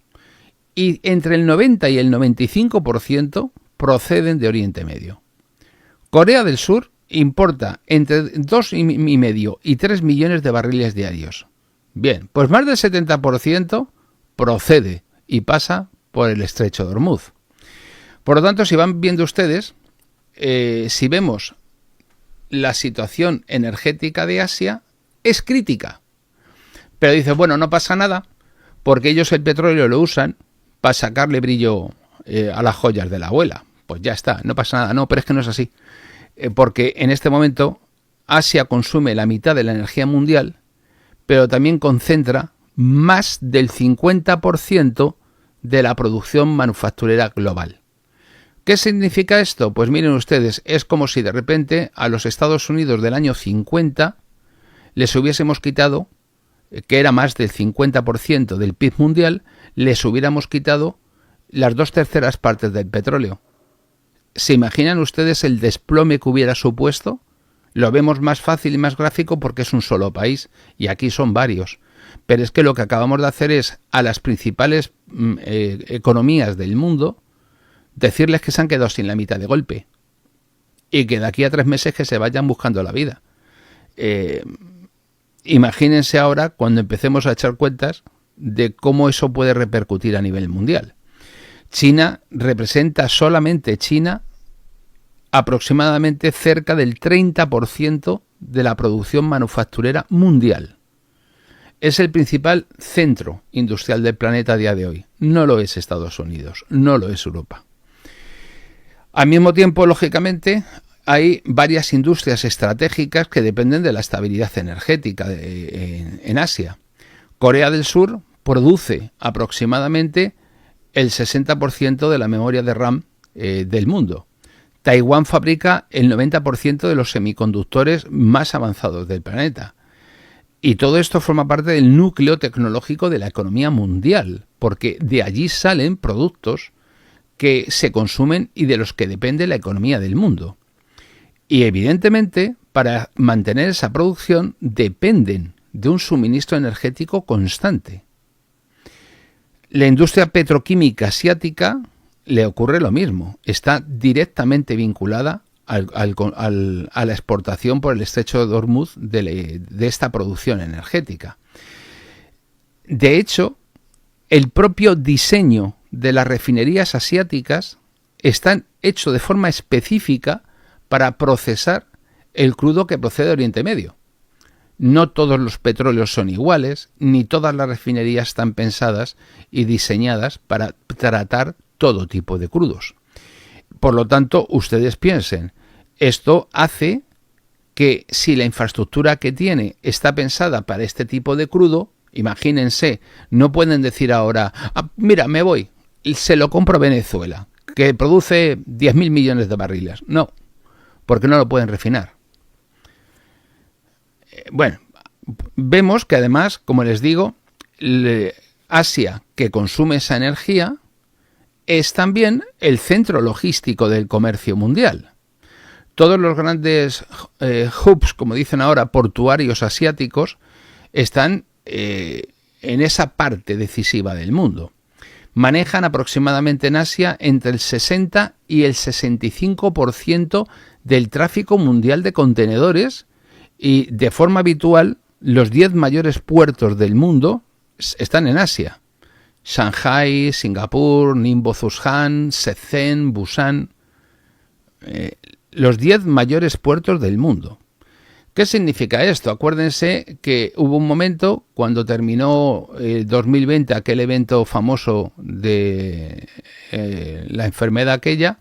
Y entre el 90 y el 95% proceden de Oriente Medio. Corea del Sur importa entre 2,5 y 3 millones de barriles diarios. Bien, pues más del 70% procede y pasa por el estrecho de Hormuz. Por lo tanto, si van viendo ustedes, si vemos la situación energética de Asia, es crítica. Pero dice, bueno, no pasa nada, porque ellos el petróleo lo usan para sacarle brillo a las joyas de la abuela. Pues ya está, no pasa nada. No, pero es que no es así. Porque en este momento Asia consume la mitad de la energía mundial, pero también concentra más del 50% de la producción manufacturera global. ¿Qué significa esto? Pues miren ustedes, es como si de repente a los Estados Unidos del año 50 les hubiésemos quitado, que era más del 50% del PIB mundial, les hubiéramos quitado las 2/3 partes del petróleo. ¿Se imaginan ustedes el desplome que hubiera supuesto? Lo vemos más fácil y más gráfico porque es un solo país y aquí son varios. Pero es que lo que acabamos de hacer es a las principales economías del mundo decirles que se han quedado sin la mitad de golpe y que de aquí a 3 meses que se vayan buscando la vida. Imagínense ahora cuando empecemos a echar cuentas de cómo eso puede repercutir a nivel mundial. China representa, solamente China, aproximadamente cerca del 30% de la producción manufacturera mundial. Es el principal centro industrial del planeta a día de hoy. No lo es Estados Unidos, no lo es Europa. Al mismo tiempo, lógicamente, hay varias industrias estratégicas que dependen de la estabilidad energética en Asia. Corea del Sur produce aproximadamente el 60% de la memoria de RAM del mundo. Taiwán fabrica el 90% de los semiconductores más avanzados del planeta. Y todo esto forma parte del núcleo tecnológico de la economía mundial, porque de allí salen productos que se consumen y de los que depende la economía del mundo. Y evidentemente, para mantener esa producción dependen de un suministro energético constante. La industria petroquímica asiática le ocurre lo mismo. Está directamente vinculada a la exportación por el estrecho de Hormuz de esta producción energética. De hecho, el propio diseño de las refinerías asiáticas está hecho de forma específica para procesar el crudo que procede de Oriente Medio. No todos los petróleos son iguales, ni todas las refinerías están pensadas y diseñadas para tratar todo tipo de crudos. Por lo tanto, ustedes piensen, esto hace que si la infraestructura que tiene está pensada para este tipo de crudo, imagínense, no pueden decir ahora, mira, me voy, y se lo compro a Venezuela, que produce 10.000 millones de barriles. No, porque no lo pueden refinar. Bueno, vemos que además, como les digo, Asia, que consume esa energía, es también el centro logístico del comercio mundial. Todos los grandes hubs, como dicen ahora, portuarios asiáticos, están en esa parte decisiva del mundo. Manejan aproximadamente en Asia entre el 60 y el 65% del tráfico mundial de contenedores y, de forma habitual, los 10 mayores puertos del mundo están en Asia. Shanghai, Singapur, Ningbo, Zhoushan, Shenzhen, Busan, los 10 mayores puertos del mundo. ¿Qué significa esto? Acuérdense que hubo un momento cuando terminó 2020, aquel evento famoso de la enfermedad aquella,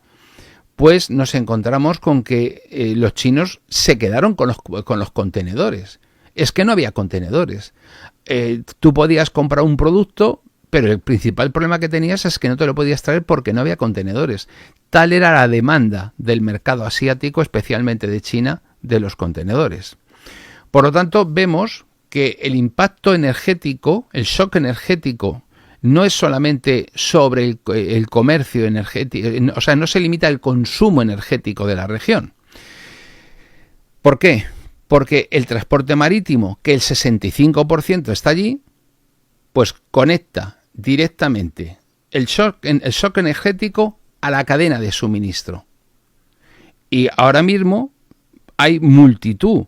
pues nos encontramos con que los chinos se quedaron con los contenedores. Es que no había contenedores. Tú podías comprar un producto, pero el principal problema que tenías es que no te lo podías traer porque no había contenedores. Tal era la demanda del mercado asiático, especialmente de China, de los contenedores. Por lo tanto, vemos que el impacto energético, el shock energético, no es solamente sobre el comercio energético, o sea, no se limita al consumo energético de la región. ¿Por qué? Porque el transporte marítimo, que el 65% está allí, pues conecta directamente el shock energético a la cadena de suministro. Y ahora mismo hay multitud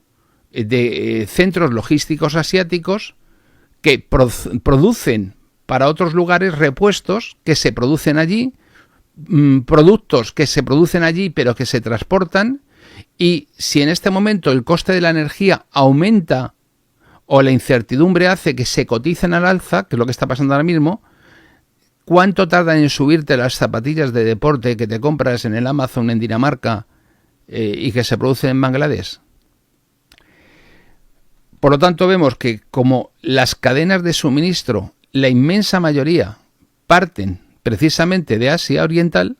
de centros logísticos asiáticos que producen para otros lugares repuestos que se producen allí, productos que se producen allí pero que se transportan, y si en este momento el coste de la energía aumenta o la incertidumbre hace que se coticen al alza, que es lo que está pasando ahora mismo, ¿cuánto tardan en subirte las zapatillas de deporte que te compras en el Amazon en Dinamarca y que se producen en Bangladesh? Por lo tanto, vemos que como las cadenas de suministro, la inmensa mayoría, parten precisamente de Asia Oriental,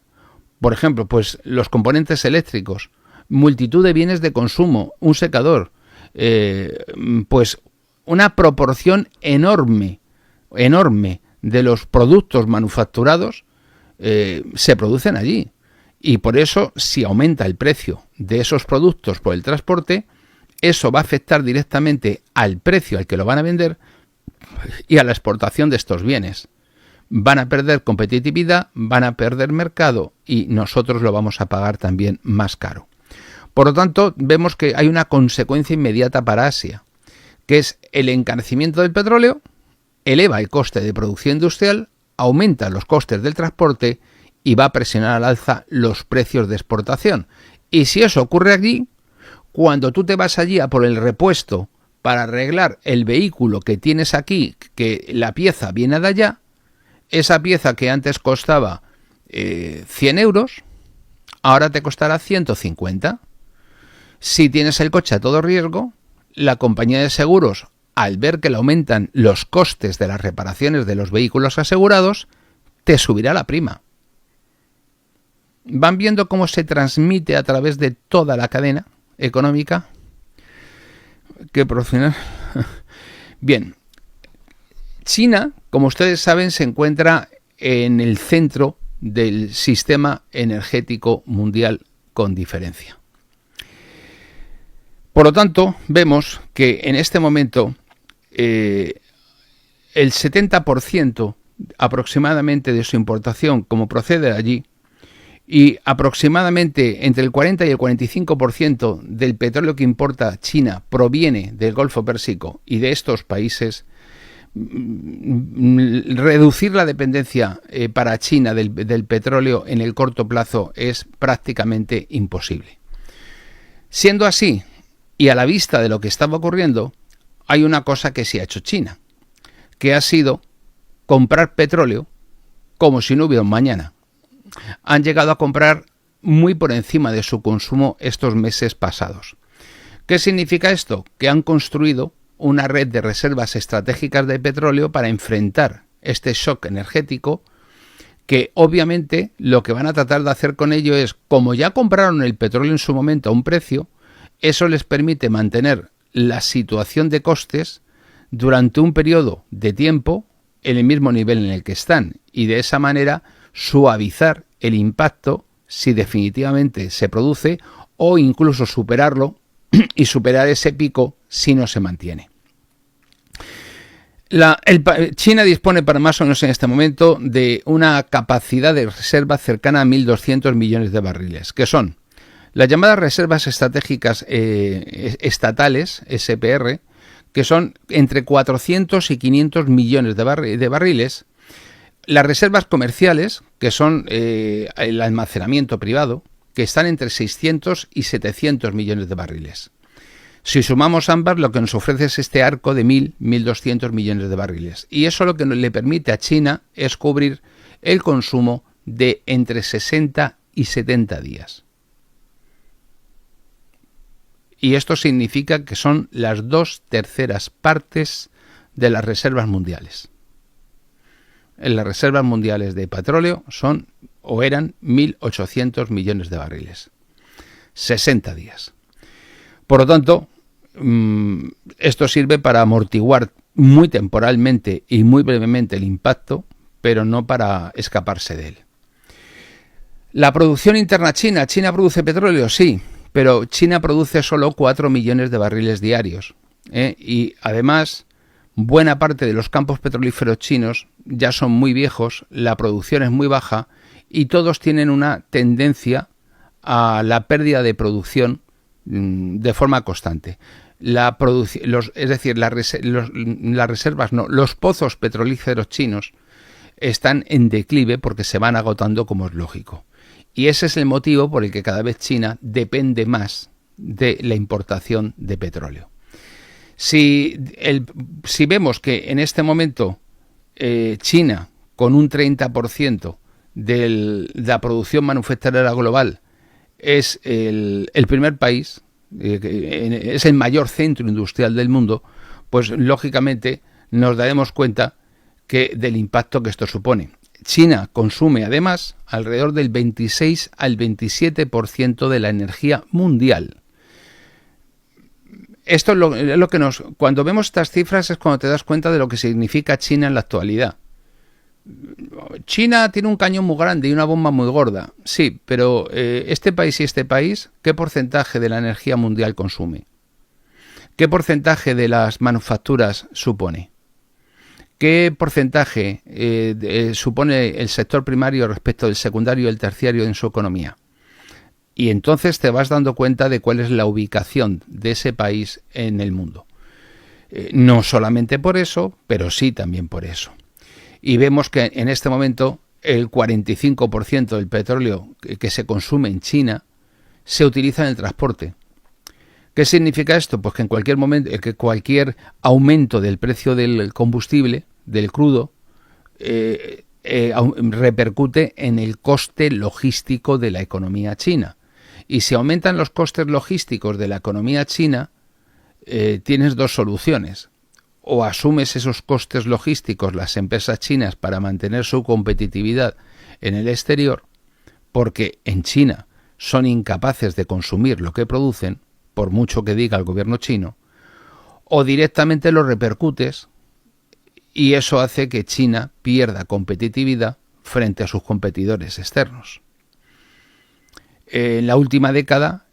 por ejemplo, pues los componentes eléctricos, multitud de bienes de consumo, un secador, pues una proporción enorme de los productos manufacturados se producen allí. Y por eso, si aumenta el precio de esos productos por el transporte, eso va a afectar directamente al precio al que lo van a vender y a la exportación de estos bienes. Van a perder competitividad, van a perder mercado y nosotros lo vamos a pagar también más caro. Por lo tanto, vemos que hay una consecuencia inmediata para Asia, que es el encarecimiento del petróleo, eleva el coste de producción industrial, aumenta los costes del transporte y va a presionar al alza los precios de exportación. Y si eso ocurre aquí, cuando tú te vas allí a por el repuesto para arreglar el vehículo que tienes aquí, que la pieza viene de allá, esa pieza que antes costaba 100 euros, ahora te costará 150. Si tienes el coche a todo riesgo, la compañía de seguros, al ver que le aumentan los costes de las reparaciones de los vehículos asegurados, te subirá la prima. ¿Van viendo cómo se transmite a través de toda la cadena económica? ¿Qué profesional? Bien, China, como ustedes saben, se encuentra en el centro del sistema energético mundial con diferencia. Por lo tanto, vemos que en este momento el 70% aproximadamente de su importación, como procede de allí, y aproximadamente entre el 40 y el 45% del petróleo que importa China proviene del Golfo Pérsico y de estos países, reducir la dependencia para China del petróleo en el corto plazo es prácticamente imposible. Siendo así, y a la vista de lo que estaba ocurriendo, hay una cosa que sí ha hecho China, que ha sido comprar petróleo como si no hubiera un mañana. Han llegado a comprar muy por encima de su consumo estos meses pasados. ¿Qué significa esto? Que han construido una red de reservas estratégicas de petróleo para enfrentar este shock energético, que obviamente lo que van a tratar de hacer con ello es, como ya compraron el petróleo en su momento a un precio, eso les permite mantener la situación de costes durante un periodo de tiempo en el mismo nivel en el que están, y de esa manera suavizar el impacto si definitivamente se produce, o incluso superarlo y superar ese pico si no se mantiene. China dispone para más o menos en este momento de una capacidad de reserva cercana a 1.200 millones de barriles, que son las llamadas reservas estratégicas estatales, SPR, que son entre 400 y 500 millones de barriles, las reservas comerciales, que son el almacenamiento privado, que están entre 600 y 700 millones de barriles. Si sumamos ambas, lo que nos ofrece es este arco de 1.200 millones de barriles. Y eso lo que le permite a China es cubrir el consumo de entre 60 y 70 días. Y esto significa que son las 2/3 partes de las reservas mundiales. En las reservas mundiales de petróleo son o eran 1.800 millones de barriles. 60 días. Por lo tanto, esto sirve para amortiguar muy temporalmente y muy brevemente el impacto, pero no para escaparse de él. La producción interna china. ¿China produce petróleo? Sí, pero China produce solo 4 millones de barriles diarios. Y además, buena parte de los campos petrolíferos chinos ya son muy viejos, la producción es muy baja y todos tienen una tendencia a la pérdida de producción de forma constante. Los pozos petrolíferos chinos están en declive porque se van agotando, como es lógico. Y ese es el motivo por el que cada vez China depende más de la importación de petróleo. Si vemos que en este momento China, con un 30% de la producción manufacturera global, es el primer país, es el mayor centro industrial del mundo, pues lógicamente nos daremos cuenta del impacto que esto supone. China consume además alrededor del 26 al 27% de la energía mundial. Esto es lo que cuando vemos estas cifras es cuando te das cuenta de lo que significa China en la actualidad. China tiene un cañón muy grande y una bomba muy gorda, sí, pero este país, ¿qué porcentaje de la energía mundial consume? ¿Qué porcentaje de las manufacturas supone? ¿Qué porcentaje supone el sector primario respecto del secundario y el terciario en su economía? Y entonces te vas dando cuenta de cuál es la ubicación de ese país en el mundo. No solamente por eso, pero sí también por eso. Y vemos que en este momento el 45% del petróleo que se consume en China se utiliza en el transporte. ¿Qué significa esto? Pues que en cualquier momento, que cualquier aumento del precio del combustible, del crudo, repercute en el coste logístico de la economía china. Y si aumentan los costes logísticos de la economía china, tienes dos soluciones. O asumes esos costes logísticos las empresas chinas para mantener su competitividad en el exterior, porque en China son incapaces de consumir lo que producen, por mucho que diga el gobierno chino, o directamente lo repercutes y eso hace que China pierda competitividad frente a sus competidores externos. En la última década,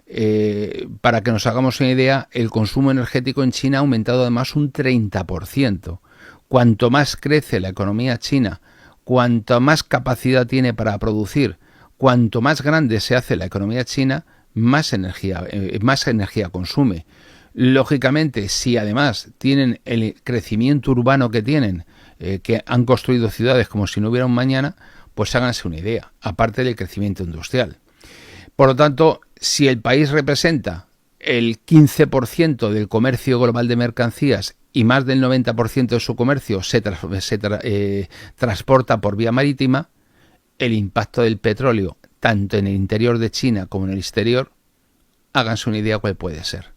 para que nos hagamos una idea, el consumo energético en China ha aumentado además un 30%. Cuanto más crece la economía china, cuanto más capacidad tiene para producir, cuanto más grande se hace la economía china, más energía consume. Lógicamente, si además tienen el crecimiento urbano que tienen, que han construido ciudades como si no hubiera un mañana, pues háganse una idea, aparte del crecimiento industrial. Por lo tanto, si el país representa el 15% del comercio global de mercancías y más del 90% de su comercio se transporta por vía marítima, el impacto del petróleo, tanto en el interior de China como en el exterior, háganse una idea cuál puede ser.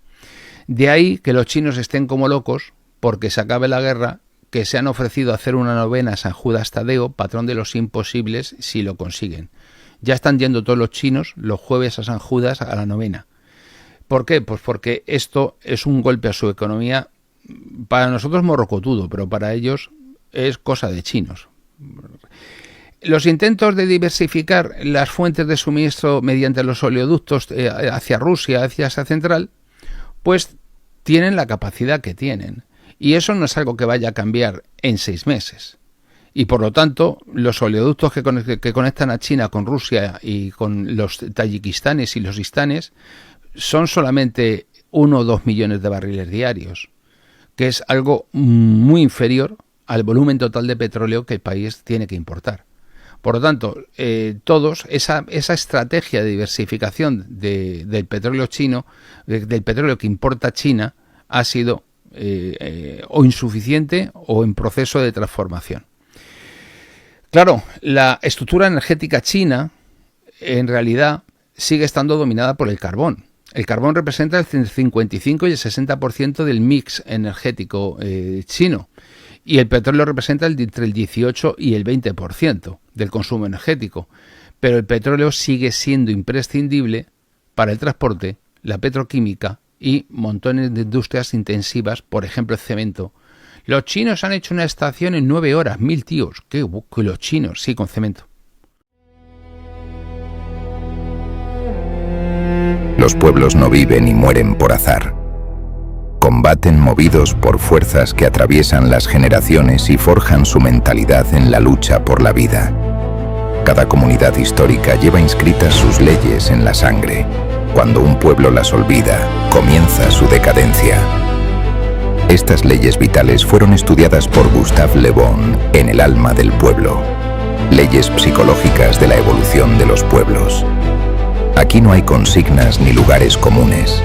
De ahí que los chinos estén como locos porque se acabe la guerra, que se han ofrecido a hacer una novena a San Judas Tadeo, patrón de los imposibles, si lo consiguen. Ya están yendo todos los chinos los jueves a San Judas a la novena. ¿Por qué? Pues porque esto es un golpe a su economía, para nosotros morrocotudo, pero para ellos es cosa de chinos. Los intentos de diversificar las fuentes de suministro mediante los oleoductos hacia Rusia, hacia Asia Central, pues tienen la capacidad que tienen. Y eso no es algo que vaya a cambiar en 6 meses. Y por lo tanto, los oleoductos que conectan a China con Rusia y con los tayikistanes y los istanes son solamente 1 o 2 millones de barriles diarios, que es algo muy inferior al volumen total de petróleo que el país tiene que importar. Por lo tanto, esa estrategia de diversificación del petróleo chino, del petróleo que importa China, ha sido o insuficiente o en proceso de transformación. Claro, la estructura energética china en realidad sigue estando dominada por el carbón. El carbón representa el 55 y el 60% del mix energético chino, y el petróleo representa entre el 18 y el 20% del consumo energético. Pero el petróleo sigue siendo imprescindible para el transporte, la petroquímica y montones de industrias intensivas, por ejemplo el cemento. Los chinos han hecho una estación en 9 horas, 1000 tíos. ¿Qué los chinos? Sí, con cemento. Los pueblos no viven y mueren por azar. Combaten movidos por fuerzas que atraviesan las generaciones y forjan su mentalidad en la lucha por la vida. Cada comunidad histórica lleva inscritas sus leyes en la sangre. Cuando un pueblo las olvida, comienza su decadencia. Estas leyes vitales fueron estudiadas por Gustave Le Bon en El alma del pueblo. Leyes psicológicas de la evolución de los pueblos. Aquí no hay consignas ni lugares comunes.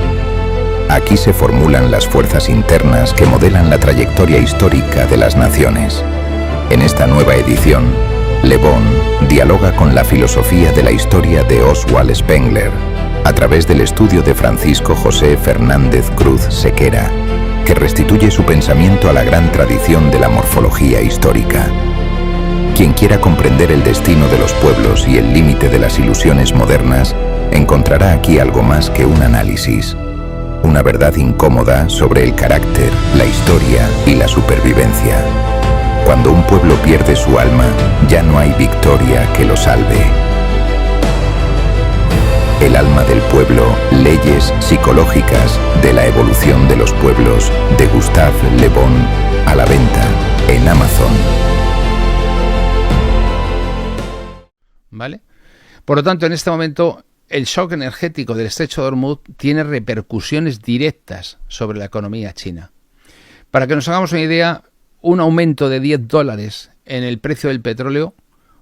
Aquí se formulan las fuerzas internas que modelan la trayectoria histórica de las naciones. En esta nueva edición, Le Bon dialoga con la filosofía de la historia de Oswald Spengler a través del estudio de Francisco José Fernández Cruz Sequera, que restituye su pensamiento a la gran tradición de la morfología histórica. Quien quiera comprender el destino de los pueblos y el límite de las ilusiones modernas, encontrará aquí algo más que un análisis. Una verdad incómoda sobre el carácter, la historia y la supervivencia. Cuando un pueblo pierde su alma, ya no hay victoria que lo salve. El alma del pueblo, leyes psicológicas de la evolución de los pueblos, de Gustave Le Bon, a la venta en Amazon. ¿Vale? Por lo tanto, en este momento, el shock energético del estrecho de Hormuz tiene repercusiones directas sobre la economía china. Para que nos hagamos una idea, un aumento de $10 en el precio del petróleo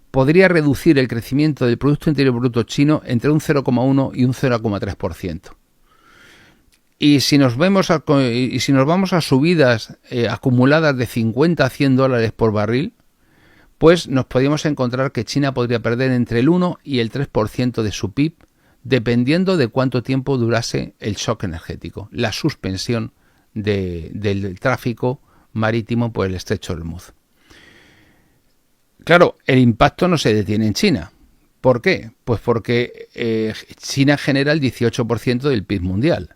podría reducir el crecimiento del Producto Interior Bruto chino entre un 0,1 y un 0,3%. Y si nos vamos a subidas acumuladas de 50 a $100 por barril, pues nos podríamos encontrar que China podría perder entre el 1 y el 3% de su PIB, dependiendo de cuánto tiempo durase el shock energético, la suspensión del tráfico marítimo por el estrecho de Hormuz. Claro, el impacto no se detiene en China. ¿Por qué? Pues porque China genera el 18% del PIB mundial.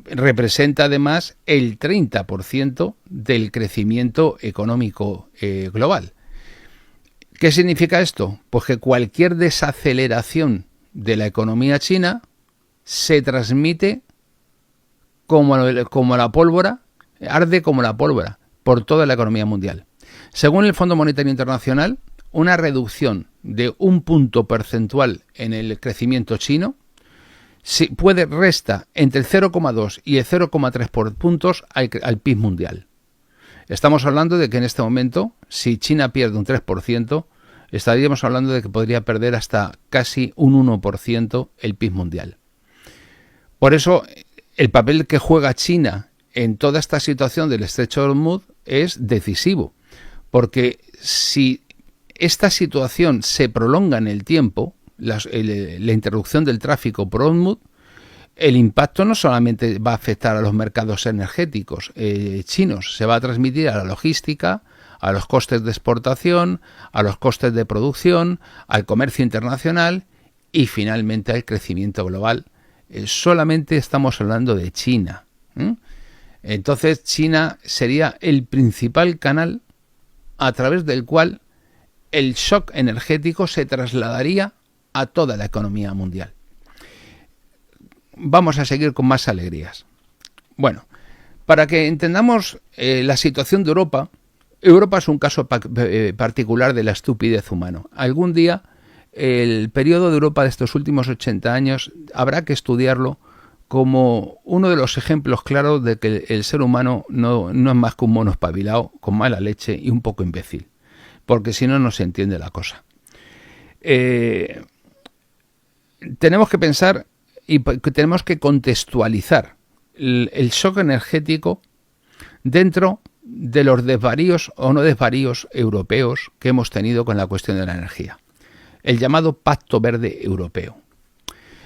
Representa además el 30% del crecimiento económico global. ¿Qué significa esto? Pues que cualquier desaceleración de la economía china se transmite como la pólvora, arde como la pólvora por toda la economía mundial. Según el Fondo Monetario Internacional, una reducción de 1 punto porcentual en el crecimiento chino resta entre el 0,2 y el 0,3 puntos al PIB mundial. Estamos hablando de que en este momento, si China pierde un 3%, estaríamos hablando de que podría perder hasta casi un 1% el PIB mundial. Por eso, el papel que juega China en toda esta situación del estrecho de Hormuz es decisivo, porque si esta situación se prolonga en el tiempo, la interrupción del tráfico por Hormuz, el impacto no solamente va a afectar a los mercados energéticos chinos, se va a transmitir a la logística, a los costes de exportación, a los costes de producción, al comercio internacional y finalmente al crecimiento global. Solamente estamos hablando de China. Entonces China sería el principal canal a través del cual el shock energético se trasladaría a toda la economía mundial. Vamos a seguir con más alegrías. Bueno, para que entendamos la situación de Europa, Europa es un caso particular de la estupidez humana. Algún día el periodo de Europa de estos últimos 80 años habrá que estudiarlo como uno de los ejemplos claros de que el ser humano no es más que un mono espabilado, con mala leche y un poco imbécil, porque si no, no se entiende la cosa. Tenemos que pensar y tenemos que contextualizar el shock energético dentro de los desvaríos o no desvaríos europeos que hemos tenido con la cuestión de la energía. El llamado Pacto Verde Europeo.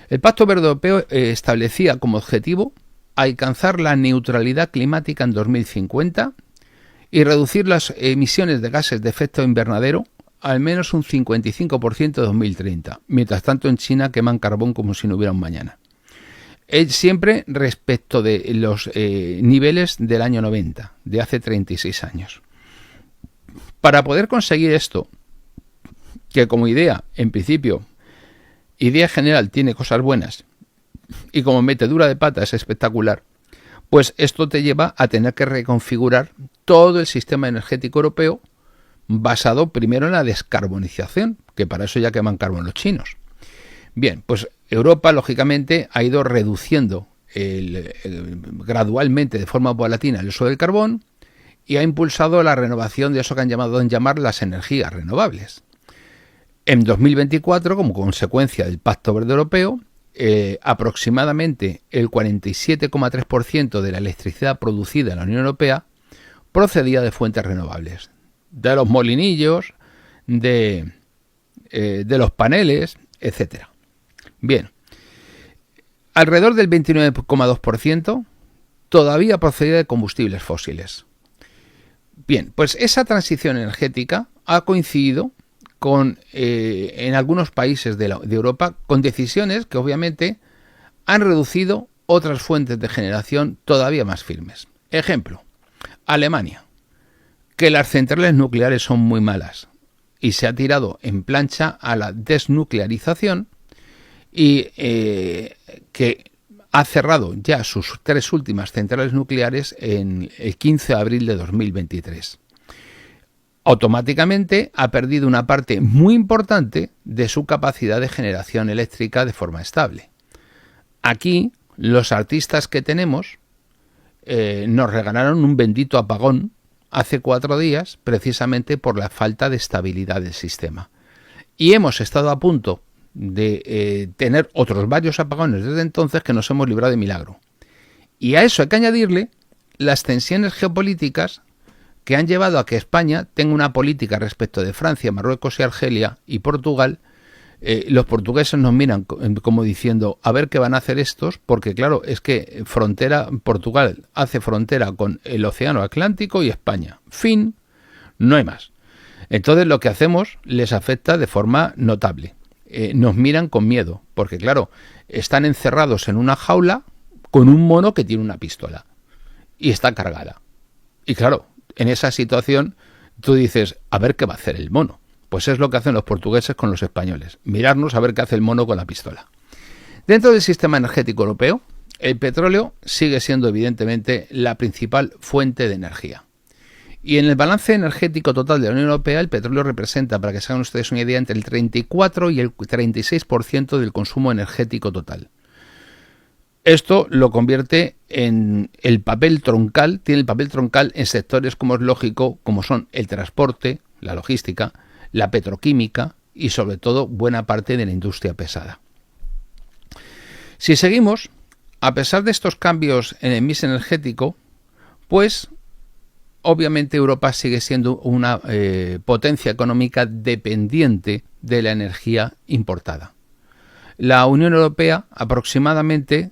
El Pacto Verde Europeo establecía como objetivo alcanzar la neutralidad climática en 2050 y reducir las emisiones de gases de efecto invernadero al menos un 55% en 2030. Mientras tanto, en China queman carbón como si no hubiera un mañana. Siempre respecto de los niveles del año 90, de hace 36 años. Para poder conseguir esto, que como idea, en principio, idea general tiene cosas buenas y como metedura de pata es espectacular, pues esto te lleva a tener que reconfigurar todo el sistema energético europeo basado primero en la descarbonización, que para eso ya queman carbón los chinos. Bien, pues Europa, lógicamente, ha ido reduciendo gradualmente, de forma paulatina, el uso del carbón y ha impulsado la renovación de eso que han llamar las energías renovables. En 2024, como consecuencia del Pacto Verde Europeo, aproximadamente el 47,3% de la electricidad producida en la Unión Europea procedía de fuentes renovables, de los molinillos, de los paneles, etcétera. Bien, alrededor del 29,2% todavía procedía de combustibles fósiles. Bien, pues esa transición energética ha coincidido con, en algunos países de Europa, con decisiones que obviamente han reducido otras fuentes de generación todavía más firmes. Ejemplo, Alemania, que las centrales nucleares son muy malas y se ha tirado en plancha a la desnuclearización y que ha cerrado ya sus 3 últimas centrales nucleares en el 15 de abril de 2023. Automáticamente ha perdido una parte muy importante de su capacidad de generación eléctrica de forma estable. Aquí, los artistas que tenemos nos regalaron un bendito apagón hace 4 días, precisamente por la falta de estabilidad del sistema. Y hemos estado a punto de tener otros varios apagones desde entonces que nos hemos librado de milagro. Y a eso hay que añadirle las tensiones geopolíticas que han llevado a que España tenga una política respecto de Francia, Marruecos y Argelia y Portugal. Los portugueses nos miran como diciendo a ver qué van a hacer estos, porque claro, es que Portugal hace frontera con el Océano Atlántico y España. Fin, no hay más. Entonces lo que hacemos les afecta de forma notable. Nos miran con miedo, porque claro, están encerrados en una jaula con un mono que tiene una pistola y está cargada. Y claro, en esa situación tú dices, a ver qué va a hacer el mono. Pues es lo que hacen los portugueses con los españoles, mirarnos a ver qué hace el mono con la pistola. Dentro del sistema energético europeo, el petróleo sigue siendo evidentemente la principal fuente de energía. Y en el balance energético total de la Unión Europea, el petróleo representa, para que se hagan ustedes una idea, entre el 34 y el 36% del consumo energético total. Esto lo convierte en el papel troncal, tiene el papel troncal en sectores, como es lógico, como son el transporte, la logística, la petroquímica y sobre todo buena parte de la industria pesada. Si seguimos, a pesar de estos cambios en el mix energético, pues obviamente Europa sigue siendo una potencia económica dependiente de la energía importada. La Unión Europea aproximadamente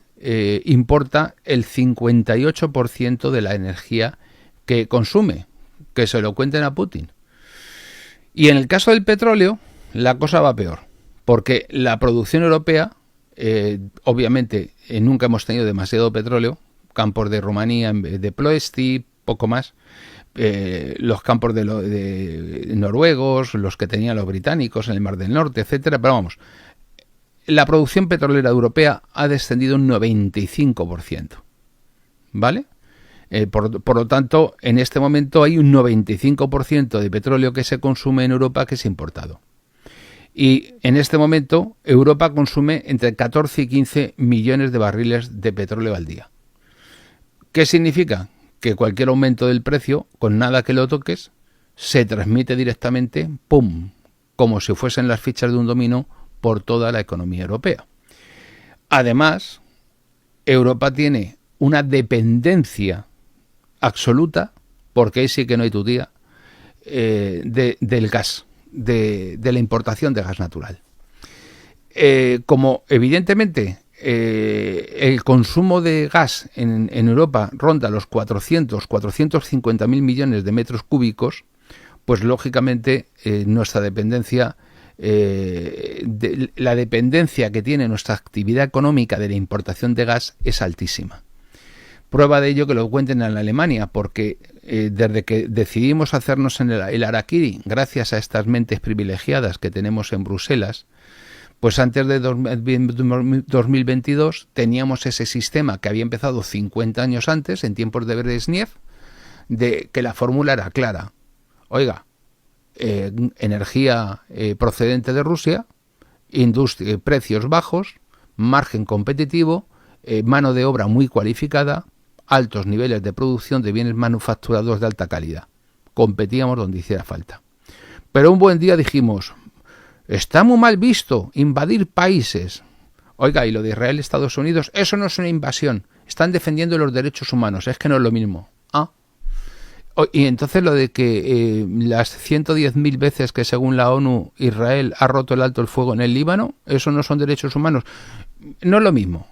importa el 58% de la energía que consume, que se lo cuenten a Putin. Y en el caso del petróleo, la cosa va peor, porque la producción europea, obviamente nunca hemos tenido demasiado petróleo, campos de Rumanía, de Ploesti, poco más, los campos de noruegos, los que tenían los británicos en el Mar del Norte, etcétera, pero vamos, la producción petrolera europea ha descendido un 95%, ¿vale? Por lo tanto, en este momento hay un 95% de petróleo que se consume en Europa que es importado. Y en este momento Europa consume entre 14 y 15 millones de barriles de petróleo al día. ¿Qué significa? Que cualquier aumento del precio, con nada que lo toques, se transmite directamente, ¡pum!, como si fuesen las fichas de un dominó por toda la economía europea. Además, Europa tiene una dependencia absoluta, porque ahí sí que no hay tu tía, del gas, de la importación de gas natural. Como evidentemente el consumo de gas en Europa ronda los 450.000 millones de metros cúbicos, pues lógicamente nuestra dependencia, la dependencia que tiene nuestra actividad económica de la importación de gas es altísima. Prueba de ello que lo cuenten en Alemania, porque desde que decidimos hacernos en el harakiri, gracias a estas mentes privilegiadas que tenemos en Bruselas, pues antes de 2022 teníamos ese sistema que había empezado 50 años antes, en tiempos de Brezhnev, de que la fórmula era clara. Oiga, energía procedente de Rusia, precios bajos, margen competitivo, mano de obra muy cualificada, altos niveles de producción de bienes manufacturados de alta calidad. Competíamos donde hiciera falta. Pero un buen día dijimos, está muy mal visto invadir países. Oiga, y lo de Israel y Estados Unidos, eso no es una invasión, están defendiendo los derechos humanos, es que no es lo mismo. Y entonces lo de que las 110.000 veces que según la ONU Israel ha roto el alto el fuego en el Líbano, eso no son derechos humanos, no es lo mismo.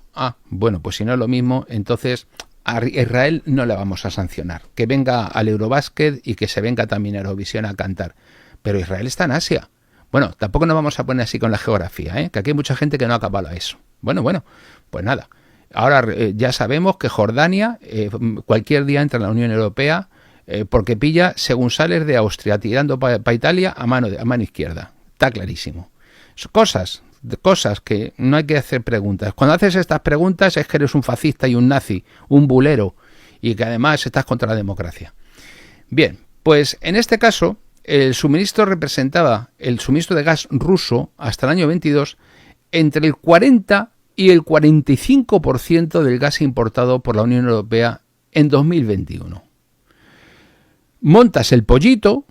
Bueno, pues si no es lo mismo, entonces a Israel no le vamos a sancionar, que venga al Eurobasket y que se venga también a Eurovisión a cantar, pero Israel está en Asia. Bueno, tampoco nos vamos a poner así con la geografía, que aquí hay mucha gente que no ha acabado a eso. Bueno, pues nada. Ahora ya sabemos que Jordania cualquier día entra en la Unión Europea porque pilla según sales de Austria tirando para Italia a mano izquierda. Está clarísimo. Cosas que no hay que hacer preguntas. Cuando haces estas preguntas es que eres un fascista y un nazi, un bulero, y que además estás contra la democracia. Bien, pues en este caso el suministro de gas ruso hasta el año 22 entre el 40 y el 45% del gas importado por la Unión Europea en 2021. Montas el pollito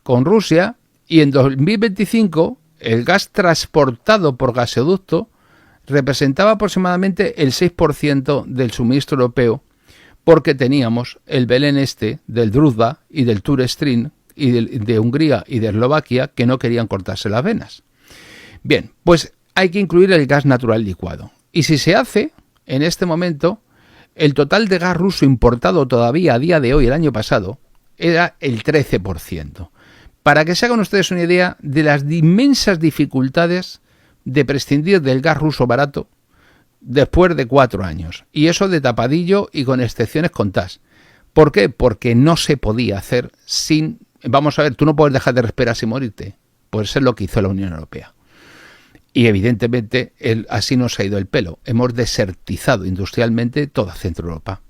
con Rusia y en 2025 el gas transportado por gasoducto representaba aproximadamente el 6% del suministro europeo, porque teníamos el Belén del Druzhba y del Turestream y de Hungría y de Eslovaquia que no querían cortarse las venas. Bien, pues hay que incluir el gas natural licuado. Y si se hace, en este momento, el total de gas ruso importado todavía a día de hoy, el año pasado, era el 13%. Para que se hagan ustedes una idea de las inmensas dificultades de prescindir del gas ruso barato después de 4 años. Y eso de tapadillo y con excepciones contadas. ¿Por qué? Porque no se podía hacer sin... Vamos a ver, tú no puedes dejar de respirar sin morirte. Pues es lo que hizo la Unión Europea. Y evidentemente así nos ha ido el pelo. Hemos desertizado industrialmente toda Centro Europa.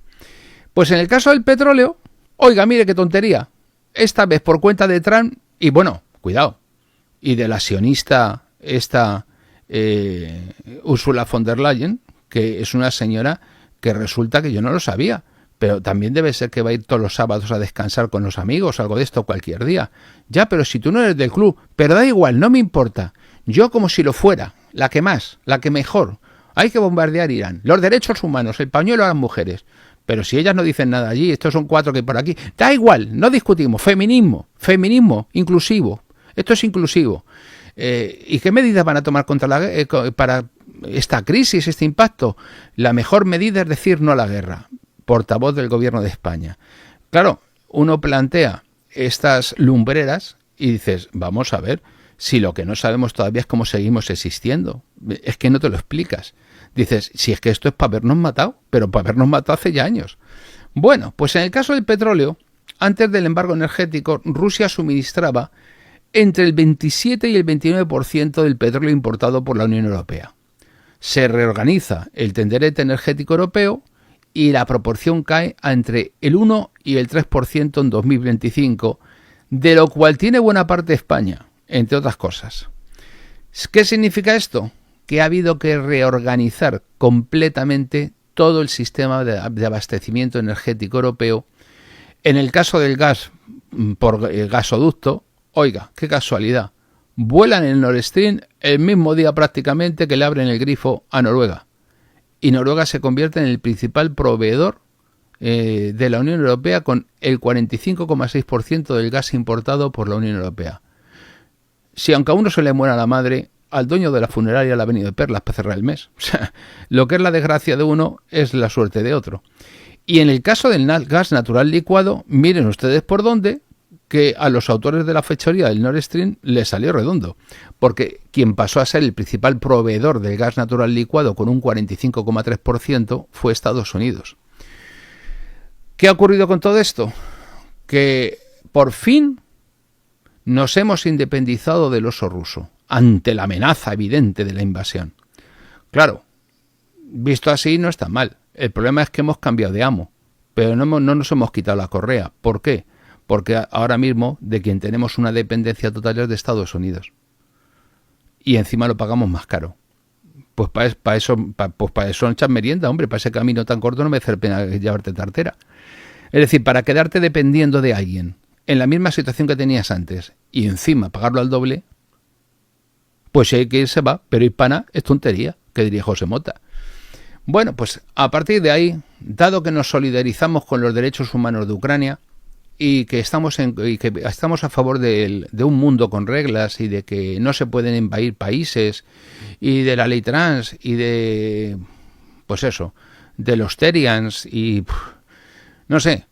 Pues en el caso del petróleo, oiga, mire qué tontería. Esta vez por cuenta de Trump, y bueno, cuidado, y de la sionista Ursula von der Leyen, que es una señora que resulta que yo no lo sabía, pero también debe ser que va a ir todos los sábados a descansar con los amigos, algo de esto cualquier día. Ya, pero si tú no eres del club, pero da igual, no me importa. Yo como si lo fuera, la que más, la que mejor. Hay que bombardear Irán, los derechos humanos, el pañuelo a las mujeres. Pero si ellas no dicen nada allí, estos son 4 que hay por aquí. Da igual, no discutimos. Feminismo inclusivo. Esto es inclusivo. ¿Y qué medidas van a tomar para esta crisis, este impacto? La mejor medida es decir no a la guerra. Portavoz del Gobierno de España. Claro, uno plantea estas lumbreras y dices, vamos a ver, si lo que no sabemos todavía es cómo seguimos existiendo. Es que no te lo explicas. Dices, si es que esto es para habernos matado, pero para habernos matado hace ya años. Bueno, pues en el caso del petróleo, antes del embargo energético, Rusia suministraba entre el 27 y el 29% del petróleo importado por la Unión Europea. Se reorganiza el tenderete energético europeo y la proporción cae a entre el 1 y el 3% en 2025, de lo cual tiene buena parte España, entre otras cosas. ¿Qué significa esto? Que ha habido que reorganizar completamente todo el sistema de abastecimiento energético europeo. En el caso del gas por gasoducto, oiga, qué casualidad, vuelan el Nord Stream el mismo día prácticamente que le abren el grifo a Noruega. Y Noruega se convierte en el principal proveedor de la Unión Europea con el 45,6% del gas importado por la Unión Europea. Si aunque a uno se le muera la madre, al dueño de la funeraria le ha venido de perlas para cerrar el mes. O sea, lo que es la desgracia de uno es la suerte de otro. Y en el caso del gas natural licuado, miren ustedes por dónde, que a los autores de la fechoría del Nord Stream les salió redondo, porque quien pasó a ser el principal proveedor del gas natural licuado con un 45,3% fue Estados Unidos. ¿Qué ha ocurrido con todo esto? Que por fin nos hemos independizado del oso ruso ante la amenaza evidente de la invasión. Claro, visto así no está mal. El problema es que hemos cambiado de amo, pero no nos hemos quitado la correa. ¿Por qué? Porque ahora mismo de quien tenemos una dependencia total es de Estados Unidos. Y encima lo pagamos más caro. Pues para eso echas merienda, hombre, para ese camino tan corto no merece la pena llevarte tartera. Es decir, para quedarte dependiendo de alguien en la misma situación que tenías antes y encima pagarlo al doble, pues si hay que ir se va, pero hispana es tontería, que diría José Mota. Bueno, pues a partir de ahí, dado que nos solidarizamos con los derechos humanos de Ucrania y que estamos a favor de un mundo con reglas y de que no se pueden invadir países y de la ley trans y de, pues eso, de los Terians y no sé,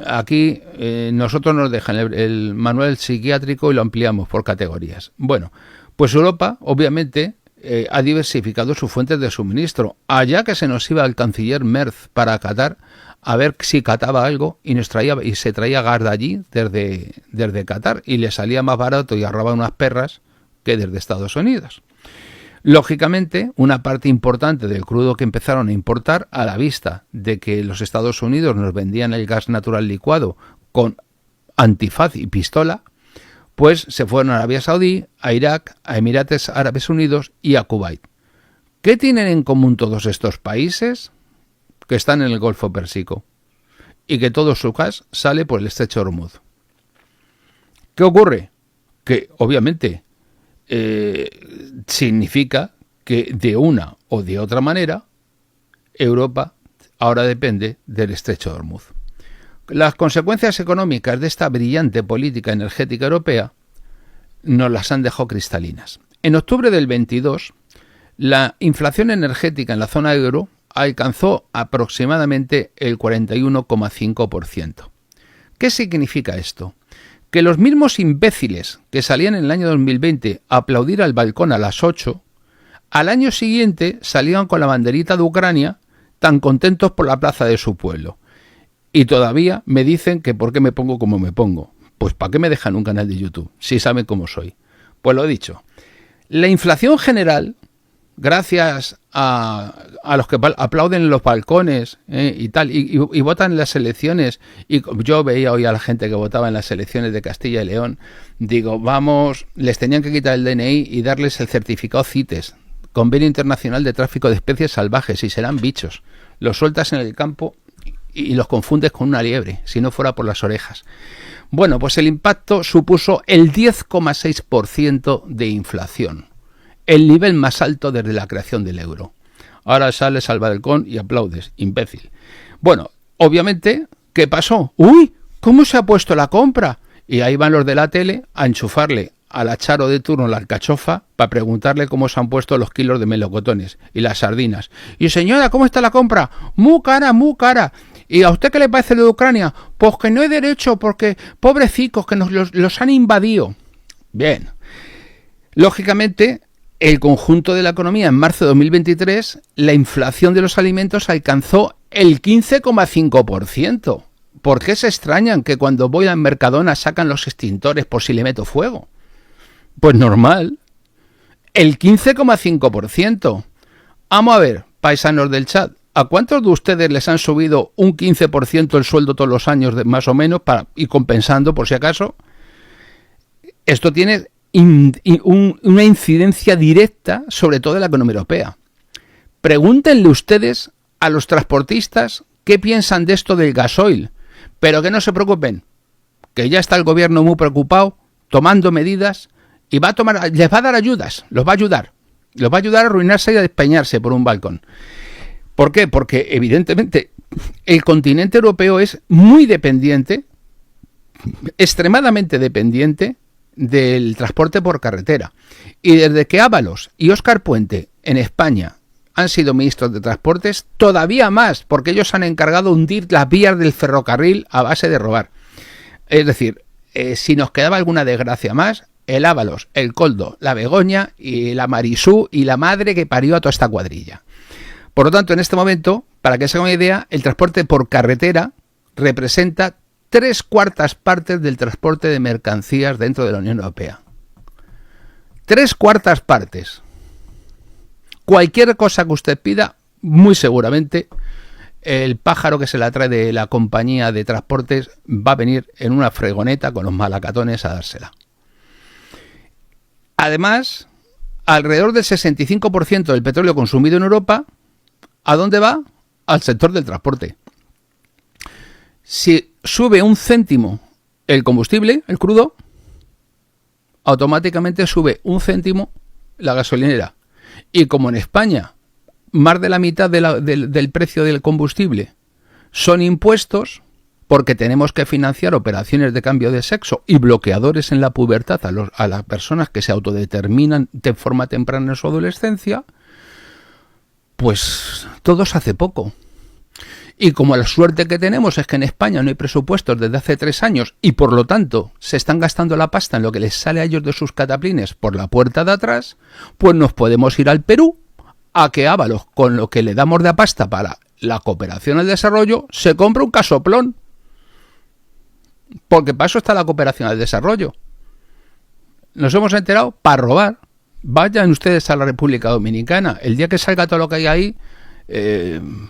aquí nosotros nos dejan el manual psiquiátrico y lo ampliamos por categorías. Bueno, pues Europa, obviamente, ha diversificado sus fuentes de suministro. Allá que se nos iba el canciller Merz para Qatar a ver si cataba algo y se traía gas de allí desde Qatar y le salía más barato y ahorraba unas perras que desde Estados Unidos. Lógicamente, una parte importante del crudo que empezaron a importar, a la vista de que los Estados Unidos nos vendían el gas natural licuado con antifaz y pistola, pues se fueron a Arabia Saudí, a Irak, a Emiratos Árabes Unidos y a Kuwait. ¿Qué tienen en común todos estos países? Que están en el Golfo Pérsico y que todo su gas sale por el estrecho de Hormuz. ¿Qué ocurre? Que obviamente significa que de una o de otra manera Europa ahora depende del estrecho de Hormuz. Las consecuencias económicas de esta brillante política energética europea nos las han dejado cristalinas. En octubre del 22, la inflación energética en la zona euro alcanzó aproximadamente el 41,5%. ¿Qué significa esto? Que los mismos imbéciles que salían en el año 2020 a aplaudir al balcón a las 8, al año siguiente salían con la banderita de Ucrania tan contentos por la plaza de su pueblo. Y todavía me dicen que por qué me pongo como me pongo. Pues ¿para qué me dejan un canal de YouTube? Si saben cómo soy. Pues lo he dicho. La inflación general, gracias a los que aplauden en los balcones y tal, y votan en las elecciones, y yo veía hoy a la gente que votaba en las elecciones de Castilla y León, digo, vamos, les tenían que quitar el DNI y darles el certificado CITES, Convenio Internacional de Tráfico de Especies Salvajes, y serán bichos. Los sueltas en el campo y los confundes con una liebre, si no fuera por las orejas. Bueno, pues el impacto supuso el 10,6% de inflación, el nivel más alto desde la creación del euro. Ahora sales al balcón y aplaudes, imbécil. Bueno, obviamente, ¿qué pasó? ¡Uy! ¿Cómo se ha puesto la compra? Y ahí van los de la tele a enchufarle a la Charo de turno la alcachofa para preguntarle cómo se han puesto los kilos de melocotones y las sardinas. Y señora, ¿cómo está la compra? Muy cara, muy cara. ¿Y a usted qué le parece lo de Ucrania? Pues que no hay derecho, porque pobrecicos, que los han invadido. Bien. Lógicamente, el conjunto de la economía en marzo de 2023, la inflación de los alimentos alcanzó el 15,5%. ¿Por qué se extrañan que cuando voy al Mercadona sacan los extintores por si le meto fuego? Pues normal. El 15,5%. Vamos a ver, paisanos del chat, ¿a cuántos de ustedes les han subido un 15% el sueldo todos los años, más o menos, y compensando por si acaso? Esto tiene una incidencia directa sobre todo en la economía europea. Pregúntenle ustedes a los transportistas qué piensan de esto del gasoil, pero que no se preocupen, que ya está el gobierno muy preocupado, tomando medidas, y les va a dar ayudas, los va a ayudar a arruinarse y a despeñarse por un balcón. ¿Por qué? Porque evidentemente el continente europeo es muy dependiente, extremadamente dependiente del transporte por carretera. Y desde que Ábalos y Óscar Puente en España han sido ministros de transportes, todavía más, porque ellos han encargado de hundir las vías del ferrocarril a base de robar. Es decir, si nos quedaba alguna desgracia más, el Ábalos, el Koldo, la Begoña y la Marisú y la madre que parió a toda esta cuadrilla. Por lo tanto, en este momento, para que se haga una idea, el transporte por carretera representa 3/4 partes del transporte de mercancías dentro de la Unión Europea. 3/4 partes. Cualquier cosa que usted pida, muy seguramente el pájaro que se la trae de la compañía de transportes va a venir en una fregoneta con los malacatones a dársela. Además, alrededor del 65% del petróleo consumido en Europa, ¿a dónde va? Al sector del transporte. Si sube 1 céntimo el combustible, el crudo, automáticamente sube 1 céntimo la gasolinera. Y como en España más de la mitad del precio del combustible son impuestos, porque tenemos que financiar operaciones de cambio de sexo y bloqueadores en la pubertad a las personas que se autodeterminan de forma temprana en su adolescencia, pues todo se hace poco. Y como la suerte que tenemos es que en España no hay presupuestos desde hace 3 años y por lo tanto se están gastando la pasta en lo que les sale a ellos de sus cataplines por la puerta de atrás, pues nos podemos ir al Perú a que Ábalos, con lo que le damos de pasta para la cooperación al desarrollo, se compra un casoplón. Porque para eso está la cooperación al desarrollo. Nos hemos enterado para robar. Vayan ustedes a la República Dominicana. El día que salga todo lo que hay ahí,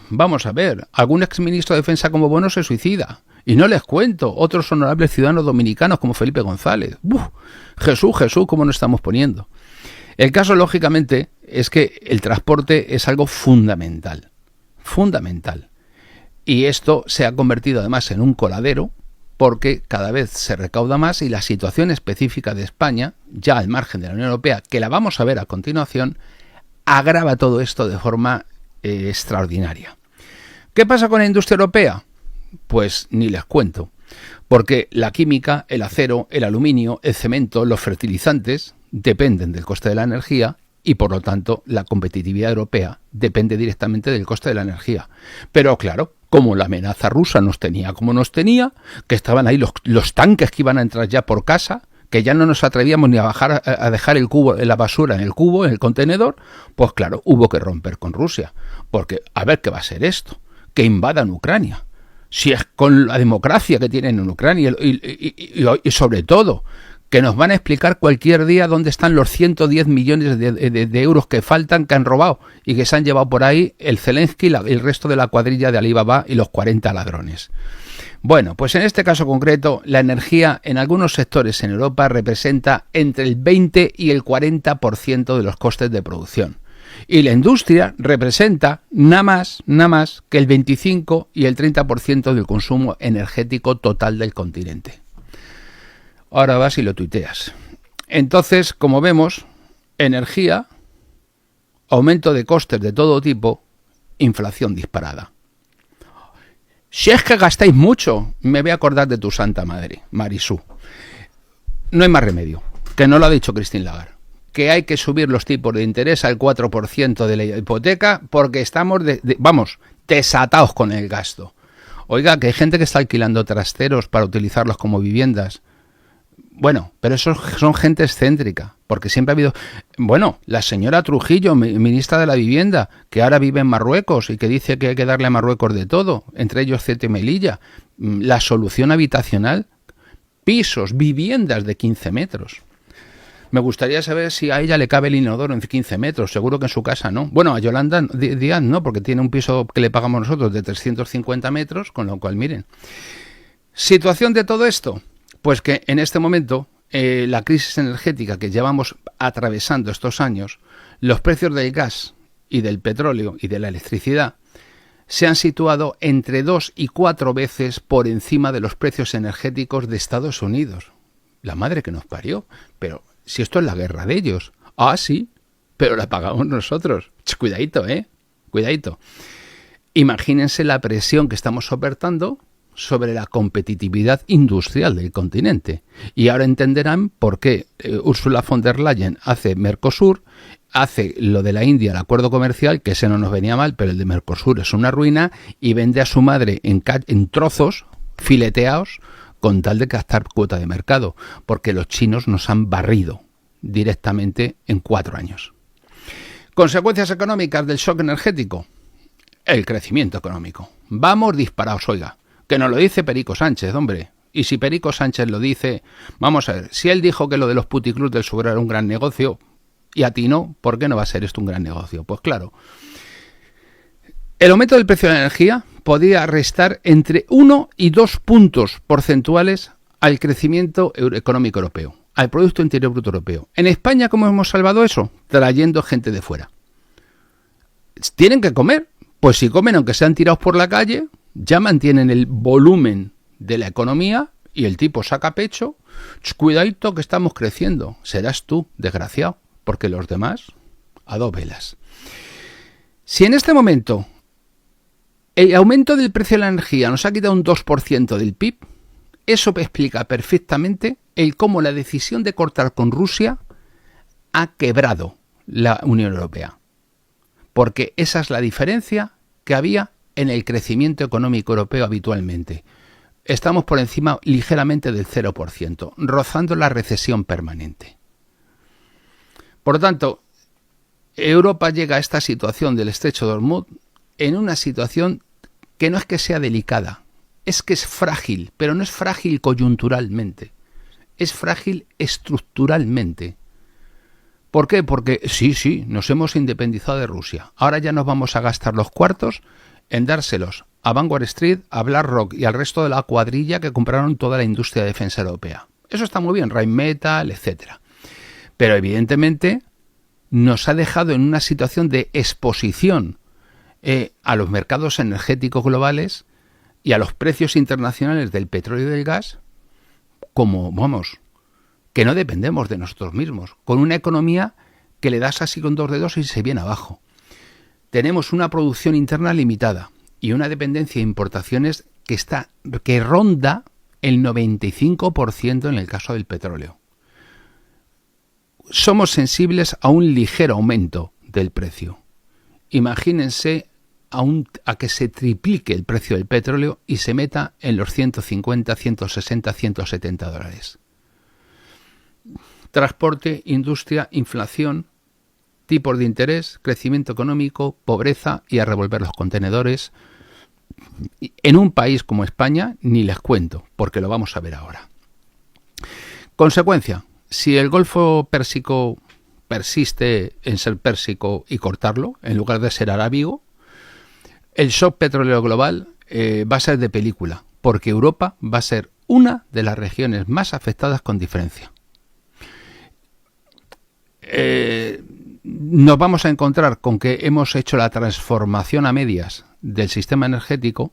vamos a ver, algún exministro de Defensa como Bono se suicida. Y no les cuento, otros honorables ciudadanos dominicanos como Felipe González. Jesús, cómo nos estamos poniendo. El caso, lógicamente, es que el transporte es algo fundamental. Fundamental. Y esto se ha convertido además en un coladero, porque cada vez se recauda más y la situación específica de España, ya al margen de la Unión Europea, que la vamos a ver a continuación, agrava todo esto de forma extraordinaria. ¿Qué pasa con la industria europea? Pues ni les cuento, porque la química, el acero, el aluminio, el cemento, los fertilizantes dependen del coste de la energía y por lo tanto la competitividad europea depende directamente del coste de la energía. Pero claro, como la amenaza rusa nos tenía como nos tenía, que estaban ahí los tanques que iban a entrar ya por casa, que ya no nos atrevíamos ni a bajar a dejar el cubo, la basura en el cubo, en el contenedor, pues claro, hubo que romper con Rusia. Porque, a ver qué va a ser esto, que invadan Ucrania. Si es con la democracia que tienen en Ucrania y sobre todo, que nos van a explicar cualquier día dónde están los 110 millones de euros que faltan, que han robado y que se han llevado por ahí el Zelensky, el resto de la cuadrilla de Alibaba y los 40 ladrones. Bueno, pues en este caso concreto, la energía en algunos sectores en Europa representa entre el 20 y el 40% de los costes de producción. Y la industria representa nada más que el 25 y el 30% del consumo energético total del continente. Ahora vas y lo tuiteas. Entonces, como vemos, energía, aumento de costes de todo tipo, inflación disparada. Si es que gastáis mucho, me voy a acordar de tu santa madre, Marisú. No hay más remedio, que no lo ha dicho Christine Lagarde, que hay que subir los tipos de interés al 4% de la hipoteca porque estamos, desatados con el gasto. Oiga, que hay gente que está alquilando trasteros para utilizarlos como viviendas. Bueno, pero eso son gente excéntrica, porque siempre ha habido... Bueno, la señora Trujillo, ministra de la Vivienda, que ahora vive en Marruecos y que dice que hay que darle a Marruecos de todo, entre ellos Ceuta y Melilla. La solución habitacional, pisos, viviendas de 15 metros. Me gustaría saber si a ella le cabe el inodoro en 15 metros, seguro que en su casa no. Bueno, a Yolanda Díaz no, porque tiene un piso que le pagamos nosotros de 350 metros, con lo cual, miren. Situación de todo esto... Pues que en este momento la crisis energética que llevamos atravesando estos años, los precios del gas y del petróleo y de la electricidad se han situado entre 2 y 4 veces por encima de los precios energéticos de Estados Unidos. La madre que nos parió. Pero si esto es la guerra de ellos. Ah, sí, pero la pagamos nosotros. Cuidadito, cuidadito. Imagínense la presión que estamos soportando sobre la competitividad industrial del continente. Y ahora entenderán por qué Ursula von der Leyen hace Mercosur, hace lo de la India, el acuerdo comercial, que ese no nos venía mal, pero el de Mercosur es una ruina, y vende a su madre en trozos, fileteados, con tal de gastar cuota de mercado, porque los chinos nos han barrido directamente en 4 años. Consecuencias económicas del shock energético. El crecimiento económico. Vamos disparados, oiga. Que nos lo dice Perico Sánchez, hombre. Y si Perico Sánchez lo dice, vamos a ver, si él dijo que lo de los puticlubs del Seguro era un gran negocio, y atinó, ¿por qué no va a ser esto un gran negocio? Pues claro. El aumento del precio de la energía podría restar entre 1 y 2 puntos porcentuales al crecimiento económico europeo, al Producto Interior Bruto Europeo. En España, ¿cómo hemos salvado eso? Trayendo gente de fuera. ¿Tienen que comer? Pues si comen, aunque sean tirados por la calle, ya mantienen el volumen de la economía y el tipo saca pecho. Cuidadito que estamos creciendo. Serás tú, desgraciado, porque los demás a 2 velas. Si en este momento el aumento del precio de la energía nos ha quitado un 2% del PIB, eso explica perfectamente el cómo la decisión de cortar con Rusia ha quebrado la Unión Europea. Porque esa es la diferencia que había en el crecimiento económico europeo habitualmente. Estamos por encima ligeramente del 0%, rozando la recesión permanente. Por lo tanto, Europa llega a esta situación del estrecho de Hormuz en una situación que no es que sea delicada, es que es frágil, pero no es frágil coyunturalmente, es frágil estructuralmente. ¿Por qué? Porque sí, nos hemos independizado de Rusia. Ahora ya nos vamos a gastar los cuartos en dárselos a Vanguard Street, a BlackRock y al resto de la cuadrilla que compraron toda la industria de defensa europea. Eso está muy bien, Rheinmetall, etcétera. Pero evidentemente nos ha dejado en una situación de exposición a los mercados energéticos globales y a los precios internacionales del petróleo y del gas, como, que no dependemos de nosotros mismos, con una economía que le das así con 2 dedos y se viene abajo. Tenemos una producción interna limitada y una dependencia de importaciones que ronda el 95% en el caso del petróleo. Somos sensibles a un ligero aumento del precio. Imagínense a que se triplique el precio del petróleo y se meta en los 150, 160, 170 dólares. Transporte, industria, inflación, tipos de interés, crecimiento económico, pobreza y a revolver los contenedores. En un país como España ni les cuento, porque lo vamos a ver ahora. Consecuencia, si el Golfo Pérsico persiste en ser pérsico y cortarlo, en lugar de ser arábigo, el shock petrolero global va a ser de película, porque Europa va a ser una de las regiones más afectadas con diferencia. Nos vamos a encontrar con que hemos hecho la transformación a medias del sistema energético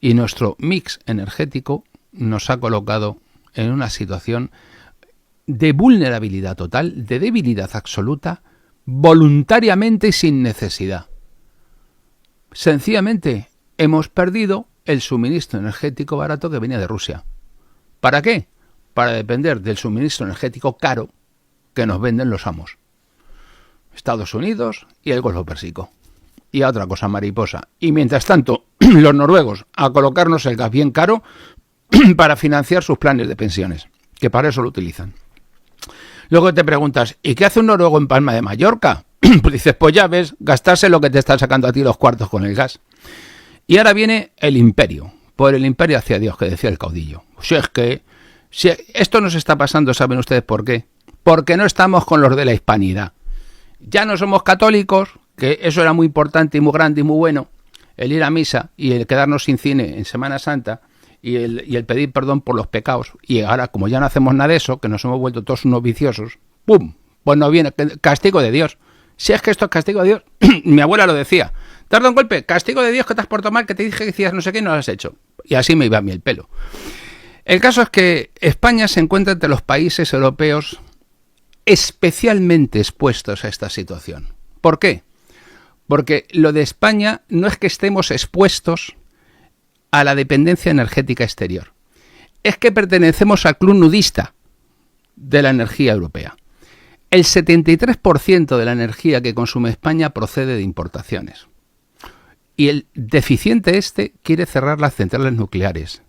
y nuestro mix energético nos ha colocado en una situación de vulnerabilidad total, de debilidad absoluta, voluntariamente y sin necesidad. Sencillamente hemos perdido el suministro energético barato que venía de Rusia. ¿Para qué? Para depender del suministro energético caro que nos venden los amos. Estados Unidos y el Golfo Pérsico. Y a otra cosa mariposa. Y mientras tanto, los noruegos a colocarnos el gas bien caro para financiar sus planes de pensiones, que para eso lo utilizan. Luego te preguntas, ¿y qué hace un noruego en Palma de Mallorca? Pues dices, pues ya ves, gastarse lo que te están sacando a ti los cuartos con el gas. Y ahora viene el imperio, por el imperio hacia Dios, que decía el caudillo. Si esto nos está pasando, ¿saben ustedes por qué? Porque no estamos con los de la hispanidad. Ya no somos católicos, que eso era muy importante y muy grande y muy bueno, el ir a misa y el quedarnos sin cine en Semana Santa y el pedir perdón por los pecados. Y ahora, como ya no hacemos nada de eso, que nos hemos vuelto todos unos viciosos, ¡pum! Pues no viene castigo de Dios. Si es que esto es castigo de Dios, mi abuela lo decía. Te has dado un golpe, castigo de Dios, que te has portado mal, que te dije que decías no sé qué y no lo has hecho. Y así me iba a mí el pelo. El caso es que España se encuentra entre los países europeos especialmente expuestos a esta situación. ¿Por qué? Porque lo de España no es que estemos expuestos a la dependencia energética exterior. Es que pertenecemos al club nudista de la energía europea. El 73% de la energía que consume España procede de importaciones. Y el deficiente quiere cerrar las centrales nucleares.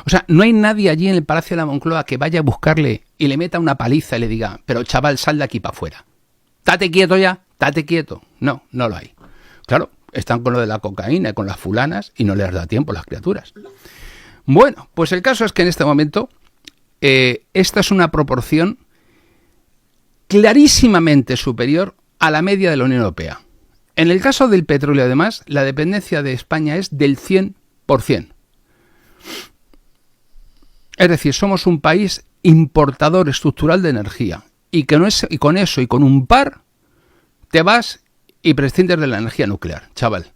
O sea, no hay nadie allí en el Palacio de la Moncloa que vaya a buscarle y le meta una paliza y le diga, pero chaval, sal de aquí para afuera. Date quieto ya, date quieto. No, no lo hay. Claro, están con lo de la cocaína y con las fulanas y no les da tiempo a las criaturas. Bueno, pues el caso es que en este momento esta es una proporción clarísimamente superior a la media de la Unión Europea. En el caso del petróleo, además, la dependencia de España es del 100%. Es decir, somos un país importador estructural de energía y con eso y con un par te vas y prescindes de la energía nuclear, chaval.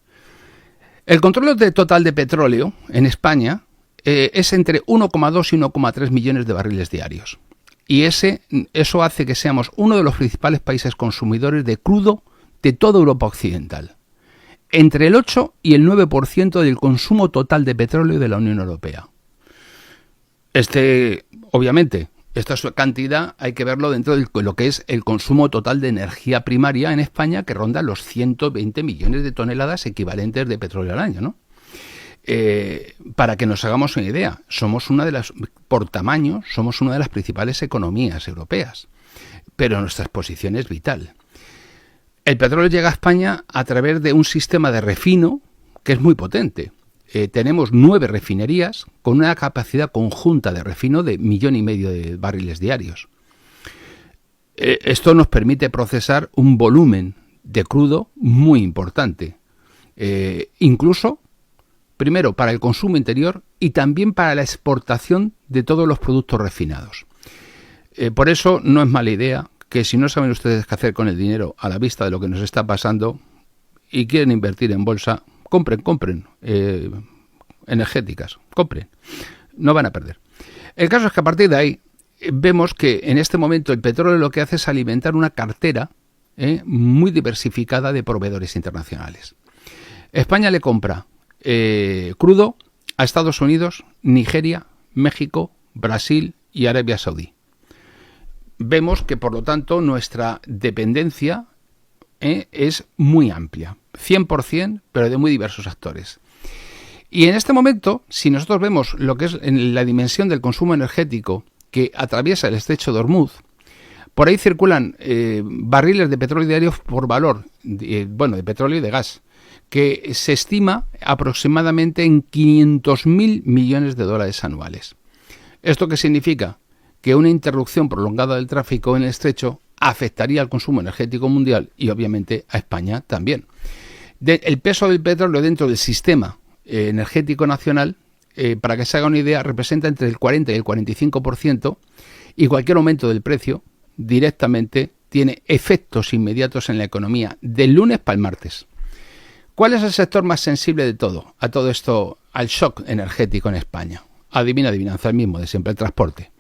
El control total de petróleo en España es entre 1,2 y 1,3 millones de barriles diarios. Y eso hace que seamos uno de los principales países consumidores de crudo de toda Europa occidental. Entre el 8 y el 9% del consumo total de petróleo de la Unión Europea. Obviamente, esta cantidad hay que verlo dentro de lo que es el consumo total de energía primaria en España, que ronda los 120 millones de toneladas equivalentes de petróleo al año, ¿no? Para que nos hagamos una idea, por tamaño, somos una de las principales economías europeas, pero nuestra exposición es vital. El petróleo llega a España a través de un sistema de refino que es muy potente. Tenemos 9 refinerías con una capacidad conjunta de refino de 1,5 millones de barriles diarios. Esto nos permite procesar un volumen de crudo muy importante, incluso primero para el consumo interior y también para la exportación de todos los productos refinados. Por eso no es mala idea que, si no saben ustedes qué hacer con el dinero a la vista de lo que nos está pasando y quieren invertir en bolsa, compren energéticas, compren, no van a perder. El caso es que a partir de ahí vemos que en este momento el petróleo lo que hace es alimentar una cartera muy diversificada de proveedores internacionales. España le compra crudo a Estados Unidos, Nigeria, México, Brasil y Arabia Saudí. Vemos que, por lo tanto, nuestra dependencia es muy amplia, 100%, pero de muy diversos actores. Y en este momento, si nosotros vemos lo que es en la dimensión del consumo energético que atraviesa el estrecho de Hormuz, por ahí circulan barriles de petróleo diarios por valor, de petróleo y de gas, que se estima aproximadamente en 500.000 millones de dólares anuales. ¿Esto qué significa? Que una interrupción prolongada del tráfico en el estrecho afectaría al consumo energético mundial y obviamente a España también. El peso del petróleo dentro del sistema energético nacional, para que se haga una idea, representa entre el 40 y el 45%, y cualquier aumento del precio directamente tiene efectos inmediatos en la economía del lunes para el martes. ¿Cuál es el sector más sensible de todo? A todo esto, al shock energético en España. Adivinanza, el mismo de siempre, el transporte.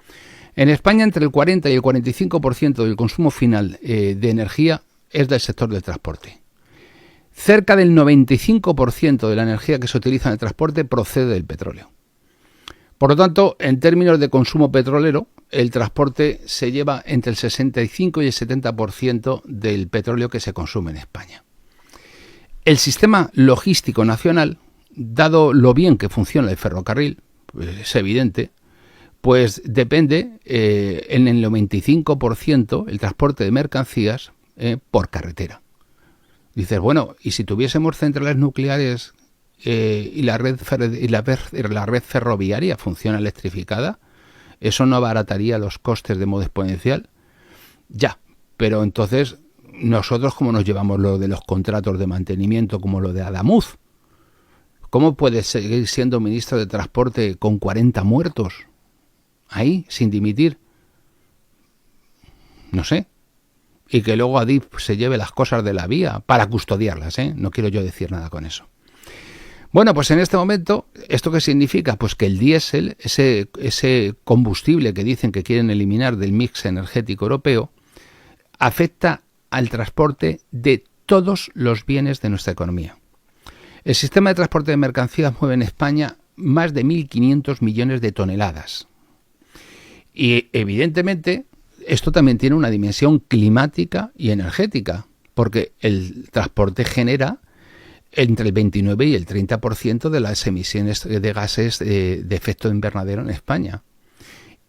En España, entre el 40 y el 45% del consumo final de energía es del sector del transporte. Cerca del 95% de la energía que se utiliza en el transporte procede del petróleo. Por lo tanto, en términos de consumo petrolero, el transporte se lleva entre el 65 y el 70% del petróleo que se consume en España. El sistema logístico nacional, dado lo bien que funciona el ferrocarril, es evidente, pues depende en el 95% el transporte de mercancías por carretera. Dices, bueno, ¿y si tuviésemos centrales nucleares y la red ferroviaria funciona electrificada? ¿Eso no abarataría los costes de modo exponencial? Ya, pero entonces, ¿nosotros cómo nos llevamos lo de los contratos de mantenimiento como lo de Adamuz? ¿Cómo puedes seguir siendo ministro de Transporte con 40 muertos ahí, sin dimitir? No sé. Y que luego Adif se lleve las cosas de la vía para custodiarlas, ¿eh? No quiero yo decir nada con eso. Bueno, pues en este momento, ¿esto qué significa? Pues que el diésel, ese combustible que dicen que quieren eliminar del mix energético europeo, afecta al transporte de todos los bienes de nuestra economía. El sistema de transporte de mercancías mueve en España más de 1.500 millones de toneladas. Y evidentemente esto también tiene una dimensión climática y energética, porque el transporte genera entre el 29 y el 30% de las emisiones de gases de efecto invernadero en España.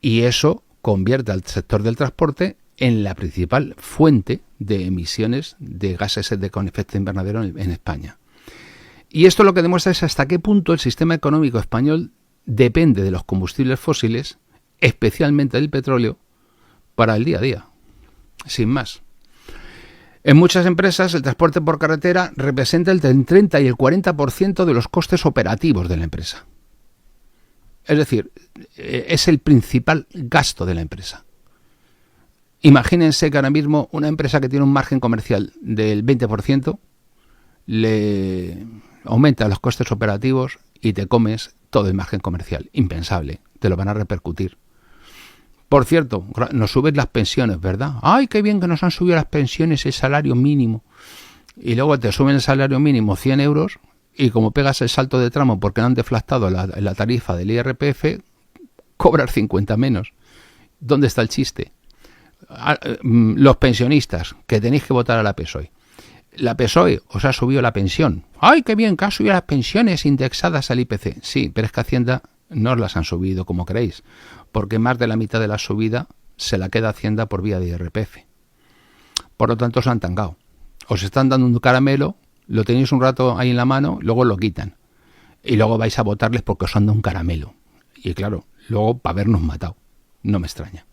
Y eso convierte al sector del transporte en la principal fuente de emisiones de gases con efecto invernadero en España. Y esto lo que demuestra es hasta qué punto el sistema económico español depende de los combustibles fósiles, especialmente del petróleo, para el día a día, sin más. En muchas empresas el transporte por carretera representa entre el 30 y el 40% de los costes operativos de la empresa. Es decir, es el principal gasto de la empresa. Imagínense que ahora mismo una empresa que tiene un margen comercial del 20% le aumenta los costes operativos y te comes todo el margen comercial. Impensable, te lo van a repercutir. Por cierto, nos suben las pensiones, ¿verdad? ¡Ay, qué bien que nos han subido las pensiones y el salario mínimo! Y luego te suben el salario mínimo 100 euros y como pegas el salto de tramo porque no han deflactado la tarifa del IRPF, cobras 50 menos. ¿Dónde está el chiste? Los pensionistas, que tenéis que votar a la PSOE. La PSOE os ha subido la pensión. ¡Ay, qué bien que ha subido las pensiones indexadas al IPC! Sí, pero es que Hacienda no os las han subido como creéis, porque más de la mitad de la subida se la queda Hacienda por vía de IRPF. Por lo tanto, os han tangado. Os están dando un caramelo, lo tenéis un rato ahí en la mano, luego lo quitan. Y luego vais a votarles porque os han dado un caramelo. Y claro, luego para habernos matado. No me extraña.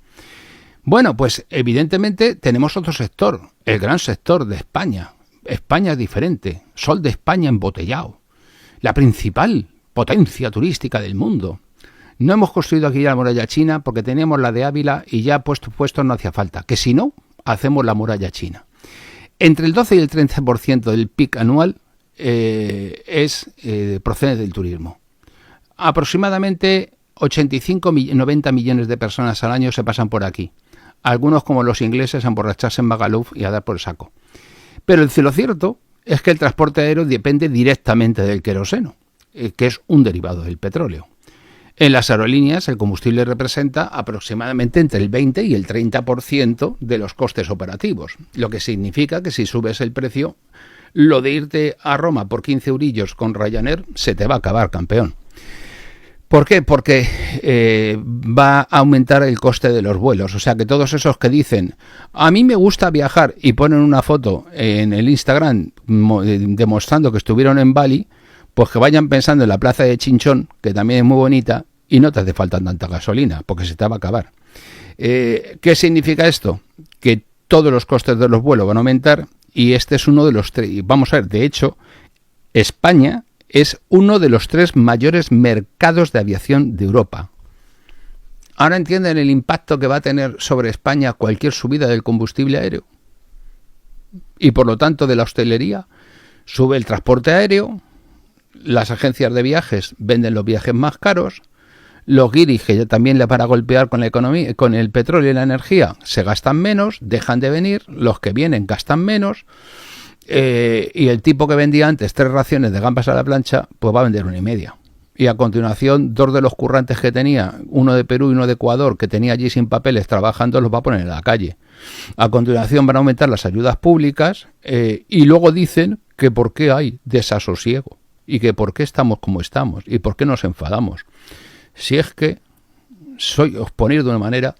Bueno, pues evidentemente tenemos otro sector, el gran sector de España. España es diferente, Sol de España embotellado. La principal potencia turística del mundo. No hemos construido aquí ya la muralla china porque teníamos la de Ávila y ya puesto no hacía falta. Que si no, hacemos la muralla china. Entre el 12 y el 13% del PIB anual procede del turismo. Aproximadamente 85-90 millones de personas al año se pasan por aquí. Algunos, como los ingleses, a emborracharse en Magaluf y a dar por el saco. Pero lo cierto es que el transporte aéreo depende directamente del queroseno, que es un derivado del petróleo. En las aerolíneas el combustible representa aproximadamente entre el 20 y el 30% de los costes operativos, lo que significa que si subes el precio, lo de irte a Roma por 15 eurillos con Ryanair se te va a acabar, campeón. ¿Por qué? Porque va a aumentar el coste de los vuelos. O sea que todos esos que dicen, a mí me gusta viajar y ponen una foto en el Instagram demostrando que estuvieron en Bali, pues que vayan pensando en la plaza de Chinchón, que también es muy bonita, y no te hace falta tanta gasolina, porque se te va a acabar. ¿Qué significa esto? Que todos los costes de los vuelos van a aumentar y este es uno de los tres. Vamos a ver, de hecho, España es uno de los 3 mayores mercados de aviación de Europa. ¿Ahora entienden el impacto que va a tener sobre España cualquier subida del combustible aéreo? Y por lo tanto de la hostelería, sube el transporte aéreo, las agencias de viajes venden los viajes más caros, los guiris que también le van a golpear con la economía, con el petróleo y la energía, se gastan menos, dejan de venir, los que vienen gastan menos, Y el tipo que vendía antes 3 raciones de gambas a la plancha, pues va a vender 1,5. Y a continuación 2 de los currantes que tenía, uno de Perú y uno de Ecuador, que tenía allí sin papeles trabajando, los va a poner en la calle. A continuación van a aumentar las ayudas públicas y luego dicen que por qué hay desasosiego y que por qué estamos como estamos y por qué nos enfadamos. Si es que os ponéis de una manera...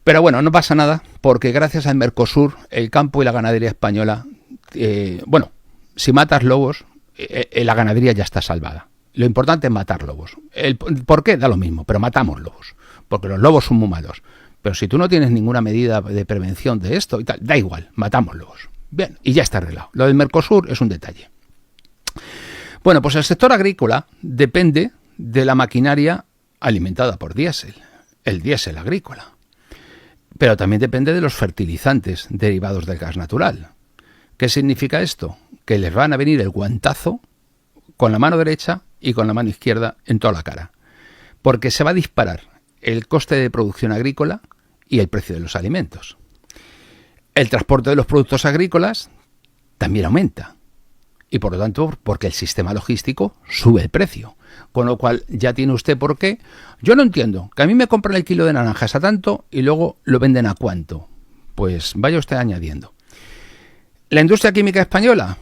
Pero bueno, no pasa nada, porque gracias al Mercosur, el campo y la ganadería española, si matas lobos, la ganadería ya está salvada. Lo importante es matar lobos. ¿Por qué? Da lo mismo, pero matamos lobos, porque los lobos son muy malos. Pero si tú no tienes ninguna medida de prevención de esto y tal, da igual, matamos lobos. Bien, y ya está arreglado. Lo del Mercosur es un detalle. Bueno, pues el sector agrícola depende de la maquinaria alimentada por diésel, el diésel agrícola. Pero también depende de los fertilizantes derivados del gas natural. ¿Qué significa esto? Que les van a venir el guantazo con la mano derecha y con la mano izquierda en toda la cara. Porque se va a disparar el coste de producción agrícola y el precio de los alimentos. El transporte de los productos agrícolas también aumenta. Y por lo tanto, porque el sistema logístico sube el precio. Con lo cual ya tiene usted por qué. Yo no entiendo, que a mí me compran el kilo de naranjas a tanto y luego lo venden a cuánto. Pues vaya usted añadiendo. La industria química española,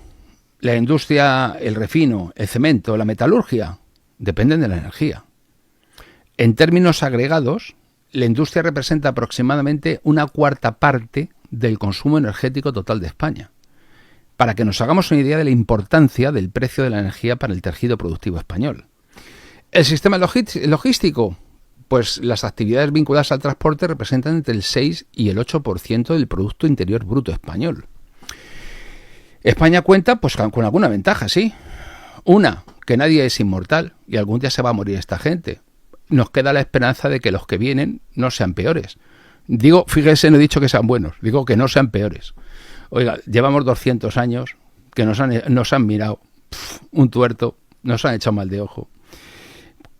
la industria, el refino, el cemento, la metalurgia, dependen de la energía. En términos agregados, la industria representa aproximadamente 1/4 parte del consumo energético total de España. Para que nos hagamos una idea de la importancia del precio de la energía para el tejido productivo español. El sistema logístico, pues las actividades vinculadas al transporte representan entre el 6 y el 8% del Producto Interior Bruto español. España cuenta pues con alguna ventaja, sí. Una, que nadie es inmortal y algún día se va a morir esta gente. Nos queda la esperanza de que los que vienen no sean peores. Digo, fíjese, no he dicho que sean buenos, digo que no sean peores. Oiga, llevamos 200 años que nos han mirado un tuerto, nos han echado mal de ojo.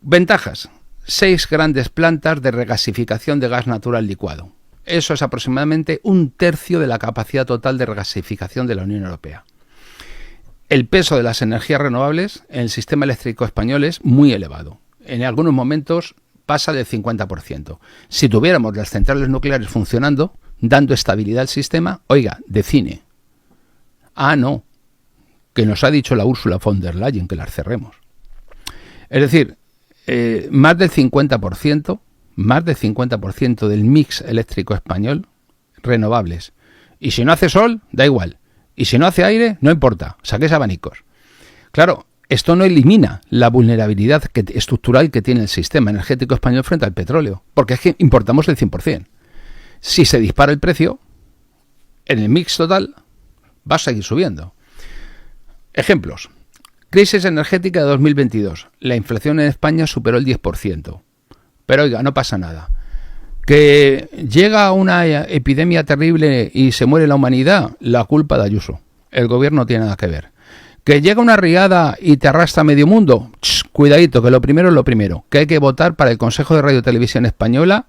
Ventajas: 6 grandes plantas de regasificación de gas natural licuado. Eso es aproximadamente 1/3 de la capacidad total de regasificación de la Unión Europea. El peso de las energías renovables en el sistema eléctrico español es muy elevado. En algunos momentos pasa del 50%. Si tuviéramos las centrales nucleares funcionando, dando estabilidad al sistema, oiga, de cine. Ah, no, que nos ha dicho la Ursula von der Leyen que las cerremos. Es decir, más del 50% del mix eléctrico español renovables. Y si no hace sol, da igual. Y si no hace aire, no importa, saquéis abanicos. Claro, esto no elimina la vulnerabilidad estructural que tiene el sistema energético español frente al petróleo, porque es que importamos el 100%. Si se dispara el precio, en el mix total va a seguir subiendo. Ejemplos. Crisis energética de 2022. La inflación en España superó el 10%. Pero oiga, no pasa nada. Que llega una epidemia terrible y se muere la humanidad, la culpa de Ayuso. El gobierno no tiene nada que ver. Que llega una riada y te arrastra medio mundo, cuidadito, que lo primero es lo primero. Que hay que votar para el Consejo de Radio y Televisión Española,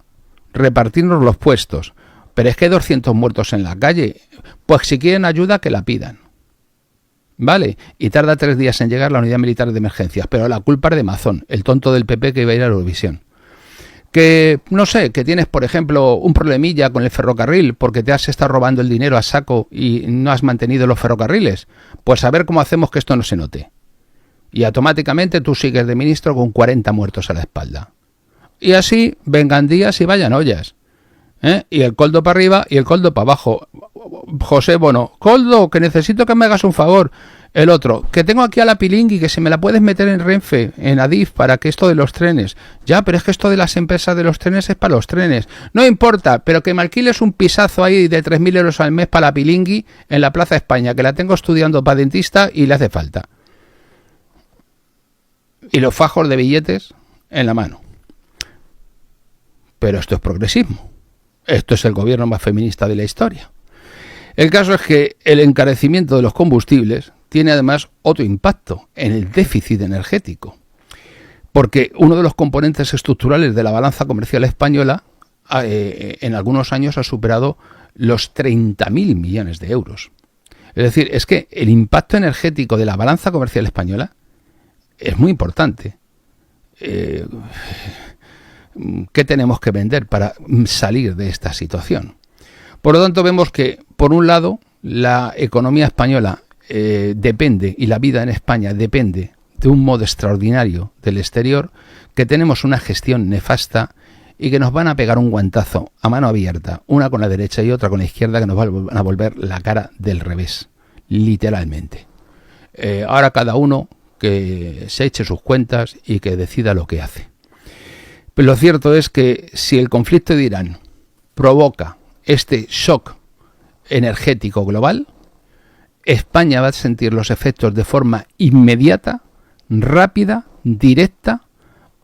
repartirnos los puestos. Pero es que hay 200 muertos en la calle. Pues si quieren ayuda, que la pidan. ¿Vale? Y tarda 3 días en llegar la unidad militar de emergencias. Pero la culpa es de Mazón, el tonto del PP que iba a ir a Eurovisión. Que, no sé, que tienes, por ejemplo, un problemilla con el ferrocarril porque te has estado robando el dinero a saco y no has mantenido los ferrocarriles. Pues a ver cómo hacemos que esto no se note. Y automáticamente tú sigues de ministro con 40 muertos a la espalda. Y así vengan días y vayan ollas. Y el coldo para arriba y el coldo para abajo. José Bono, Coldo, que necesito que me hagas un favor. El otro, que tengo aquí a la Pilingui, que si me la puedes meter en Renfe, en Adif, para que esto de los trenes. Ya, pero es que esto de las empresas de los trenes es para los trenes. No importa, pero que me alquiles un pisazo ahí de 3.000 euros al mes para la Pilingui en la Plaza España, que la tengo estudiando para dentista y le hace falta. Y los fajos de billetes en la mano. Pero esto es progresismo. Esto es el gobierno más feminista de la historia. El caso es que el encarecimiento de los combustibles tiene además otro impacto en el déficit energético, porque uno de los componentes estructurales de la balanza comercial española en algunos años ha superado los 30.000 millones de euros. Es decir, es que el impacto energético de la balanza comercial española es muy importante. ¿Qué tenemos que vender para salir de esta situación? Por lo tanto, vemos que, por un lado, la economía española depende, y la vida en España depende de un modo extraordinario del exterior, que tenemos una gestión nefasta y que nos van a pegar un guantazo a mano abierta, una con la derecha y otra con la izquierda, que nos van a volver la cara del revés, literalmente. Ahora cada uno que se eche sus cuentas y que decida lo que hace. Pero lo cierto es que si el conflicto de Irán provoca este shock energético global, España va a sentir los efectos de forma inmediata, rápida, directa,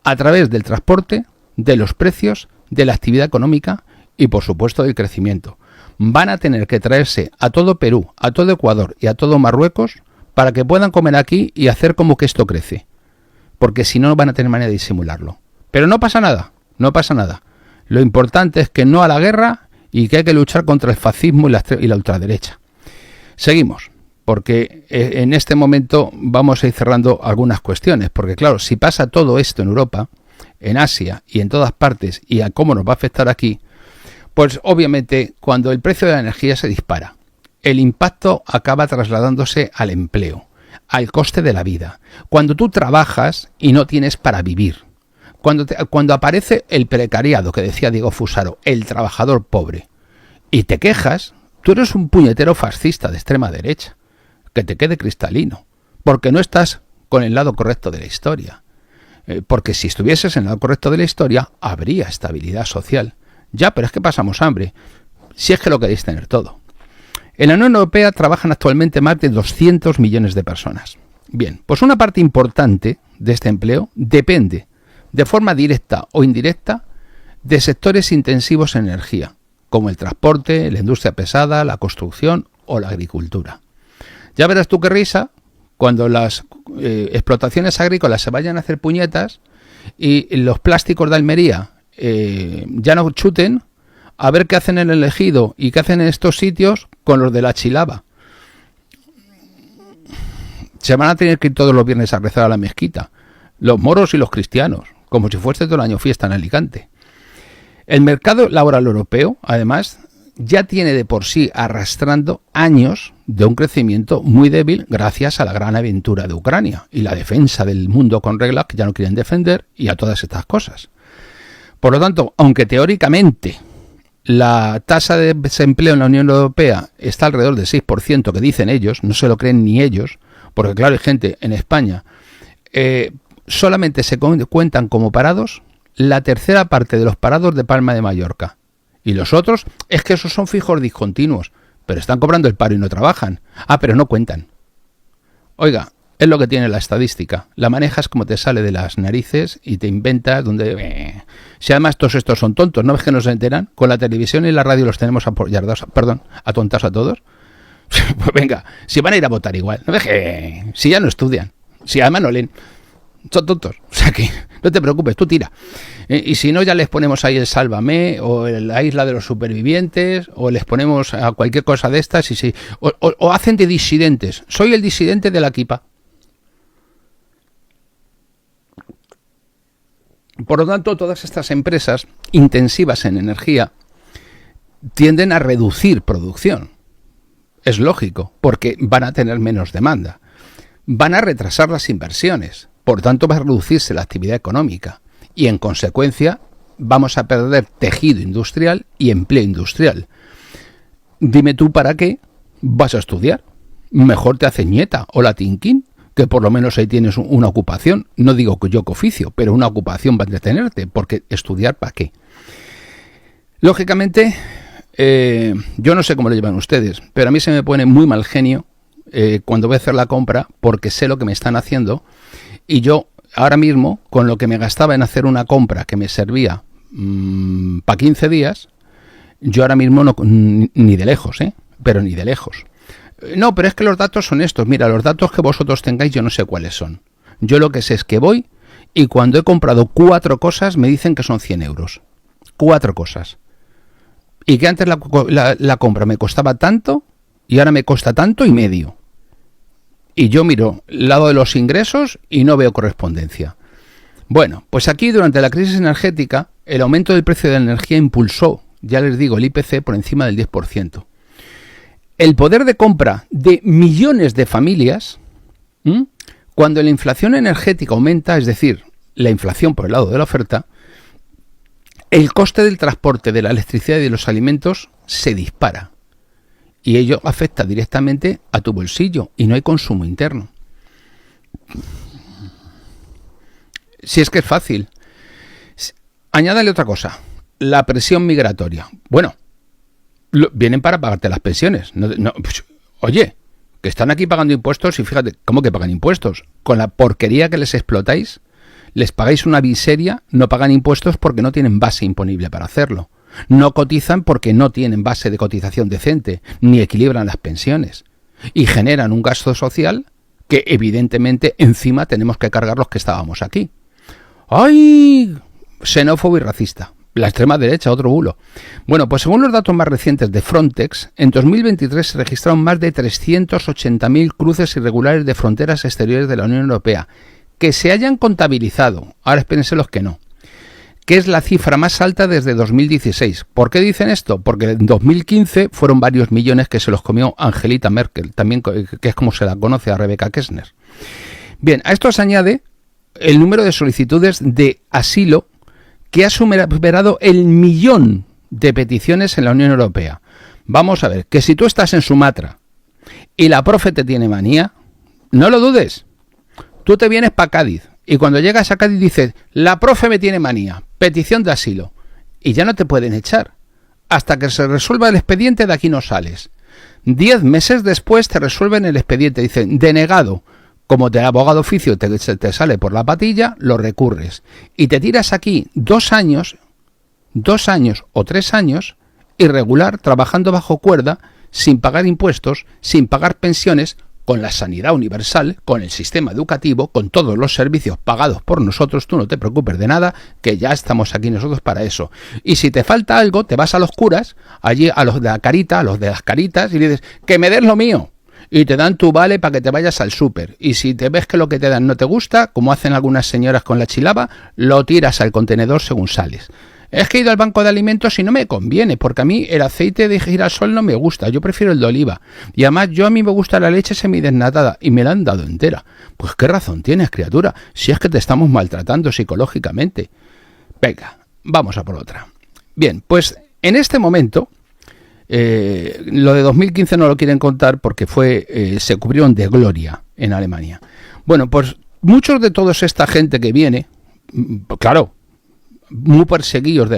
a través del transporte, de los precios, de la actividad económica y, por supuesto, del crecimiento. Van a tener que traerse a todo Perú, a todo Ecuador y a todo Marruecos para que puedan comer aquí y hacer como que esto crece. Porque si no, van a tener manera de disimularlo. Pero no pasa nada, no pasa nada. Lo importante es que no a la guerra y que hay que luchar contra el fascismo y la ultraderecha. Seguimos, porque en este momento vamos a ir cerrando algunas cuestiones, porque claro, si pasa todo esto en Europa, en Asia y en todas partes, y a cómo nos va a afectar aquí, pues obviamente cuando el precio de la energía se dispara, el impacto acaba trasladándose al empleo, al coste de la vida. Cuando tú trabajas y no tienes para vivir, cuando aparece el precariado, que decía Diego Fusaro, el trabajador pobre, y te quejas, tú eres un puñetero fascista de extrema derecha, que te quede cristalino, porque no estás con el lado correcto de la historia. Porque si estuvieses en el lado correcto de la historia, habría estabilidad social. Ya, pero es que pasamos hambre, si es que lo queréis tener todo. En la Unión Europea trabajan actualmente más de 200 millones de personas. Bien, pues una parte importante de este empleo depende, de forma directa o indirecta, de sectores intensivos en energía, como el transporte, la industria pesada, la construcción o la agricultura. Ya verás tú qué risa cuando las explotaciones agrícolas se vayan a hacer puñetas y los plásticos de Almería ya no chuten, a ver qué hacen en el Ejido y qué hacen en estos sitios con los de la Chilaba. Se van a tener que ir todos los viernes a rezar a la mezquita, los moros y los cristianos, como si fuese todo el año fiesta en Alicante. El mercado laboral europeo, además, ya tiene de por sí arrastrando años de un crecimiento muy débil gracias a la gran aventura de Ucrania y la defensa del mundo con reglas que ya no quieren defender y a todas estas cosas. Por lo tanto, aunque teóricamente la tasa de desempleo en la Unión Europea está alrededor del 6%, que dicen ellos, no se lo creen ni ellos, porque claro, hay gente en España, solamente se cuentan como parados la tercera parte de los parados de Palma de Mallorca. Y los otros, es que esos son fijos discontinuos, pero están cobrando el paro y no trabajan. Ah, pero no cuentan. Oiga, es lo que tiene la estadística. La manejas como te sale de las narices y te inventas donde... Si además todos estos son tontos, ¿no ves que no se enteran? Con la televisión y la radio los tenemos atontados a todos. Pues venga, si van a ir a votar igual. ¿No ves que si ya no estudian? Si además no leen. Son tontos. O sea que no te preocupes, tú tira. Y si no, ya les ponemos ahí el Sálvame o la Isla de los Supervivientes o les ponemos a cualquier cosa de estas y sí. O hacen de disidentes. Soy el disidente de la Kipa. Por lo tanto, todas estas empresas intensivas en energía tienden a reducir producción. Es lógico, porque van a tener menos demanda. Van a retrasar las inversiones. Por tanto, va a reducirse la actividad económica. Y, en consecuencia, vamos a perder tejido industrial y empleo industrial. Dime tú para qué vas a estudiar. Mejor te haces nieta o latinquín, que por lo menos ahí tienes una ocupación. No digo que yo que oficio, pero una ocupación va a entretenerte, porque estudiar ¿para qué? Lógicamente, yo no sé cómo lo llevan ustedes, pero a mí se me pone muy mal genio cuando voy a hacer la compra, porque sé lo que me están haciendo, y yo ahora mismo, con lo que me gastaba en hacer una compra que me servía para 15 días, yo ahora mismo no, ni de lejos, pero ni de lejos. No, pero es que los datos son estos. Mira, los datos que vosotros tengáis yo no sé cuáles son. Yo lo que sé es que voy y cuando he comprado 4 cosas me dicen que son 100 euros. 4 cosas. Y que antes la compra me costaba tanto y ahora me cuesta tanto y medio. Y yo miro el lado de los ingresos y no veo correspondencia. Bueno, pues aquí durante la crisis energética el aumento del precio de la energía impulsó, ya les digo, el IPC por encima del 10%. El poder de compra de millones de familias, cuando la inflación energética aumenta, es decir, la inflación por el lado de la oferta, el coste del transporte de la electricidad y de los alimentos se dispara. Y ello afecta directamente a tu bolsillo y no hay consumo interno. Si es que es fácil. Añádale otra cosa, la presión migratoria. Bueno, vienen para pagarte las pensiones. Oye, que están aquí pagando impuestos y fíjate, ¿cómo que pagan impuestos? Con la porquería que les explotáis, les pagáis una miseria, no pagan impuestos porque no tienen base imponible para hacerlo. No cotizan porque no tienen base de cotización decente, ni equilibran las pensiones. Y generan un gasto social que evidentemente encima tenemos que cargar los que estábamos aquí. ¡Ay! Xenófobo y racista. La extrema derecha, otro bulo. Bueno, pues según los datos más recientes de Frontex, en 2023 se registraron más de 380.000 cruces irregulares de fronteras exteriores de la Unión Europea. Que se hayan contabilizado, ahora espérense los que no, que es la cifra más alta desde 2016. ¿Por qué dicen esto? Porque en 2015 fueron varios millones que se los comió Angelita Merkel, también que es como se la conoce a Rebecca Kessner. Bien, a esto se añade el número de solicitudes de asilo que ha superado el 1.000.000 de peticiones en la Unión Europea. Vamos a ver, que si tú estás en Sumatra y la profe te tiene manía, no lo dudes. Tú te vienes para Cádiz y cuando llegas a Cádiz dices, la profe me tiene manía, petición de asilo, y ya no te pueden echar. Hasta que se resuelva el expediente, de aquí no sales. 10 meses después te resuelven el expediente, dicen, denegado. Como el abogado oficio te sale por la patilla, lo recurres. Y te tiras aquí 2 años o 3 años, irregular, trabajando bajo cuerda, sin pagar impuestos, sin pagar pensiones, con la sanidad universal, con el sistema educativo, con todos los servicios pagados por nosotros. Tú no te preocupes de nada, que ya estamos aquí nosotros para eso. Y si te falta algo, te vas a los curas, allí a los de la carita, a los de las caritas, y le dices, que me des lo mío. Y te dan tu vale para que te vayas al súper. Y si te ves que lo que te dan no te gusta, como hacen algunas señoras con la chilaba, lo tiras al contenedor según sales. Es que he ido al banco de alimentos y no me conviene, porque a mí el aceite de girasol no me gusta, yo prefiero el de oliva. Y además a mí me gusta la leche semidesnatada y me la han dado entera. Pues qué razón tienes, criatura, si es que te estamos maltratando psicológicamente. Venga, vamos a por otra. Bien, pues en este momento, lo de 2015 no lo quieren contar porque se cubrieron de gloria en Alemania. Bueno, pues muchos de toda esta gente que viene, claro, muy perseguidos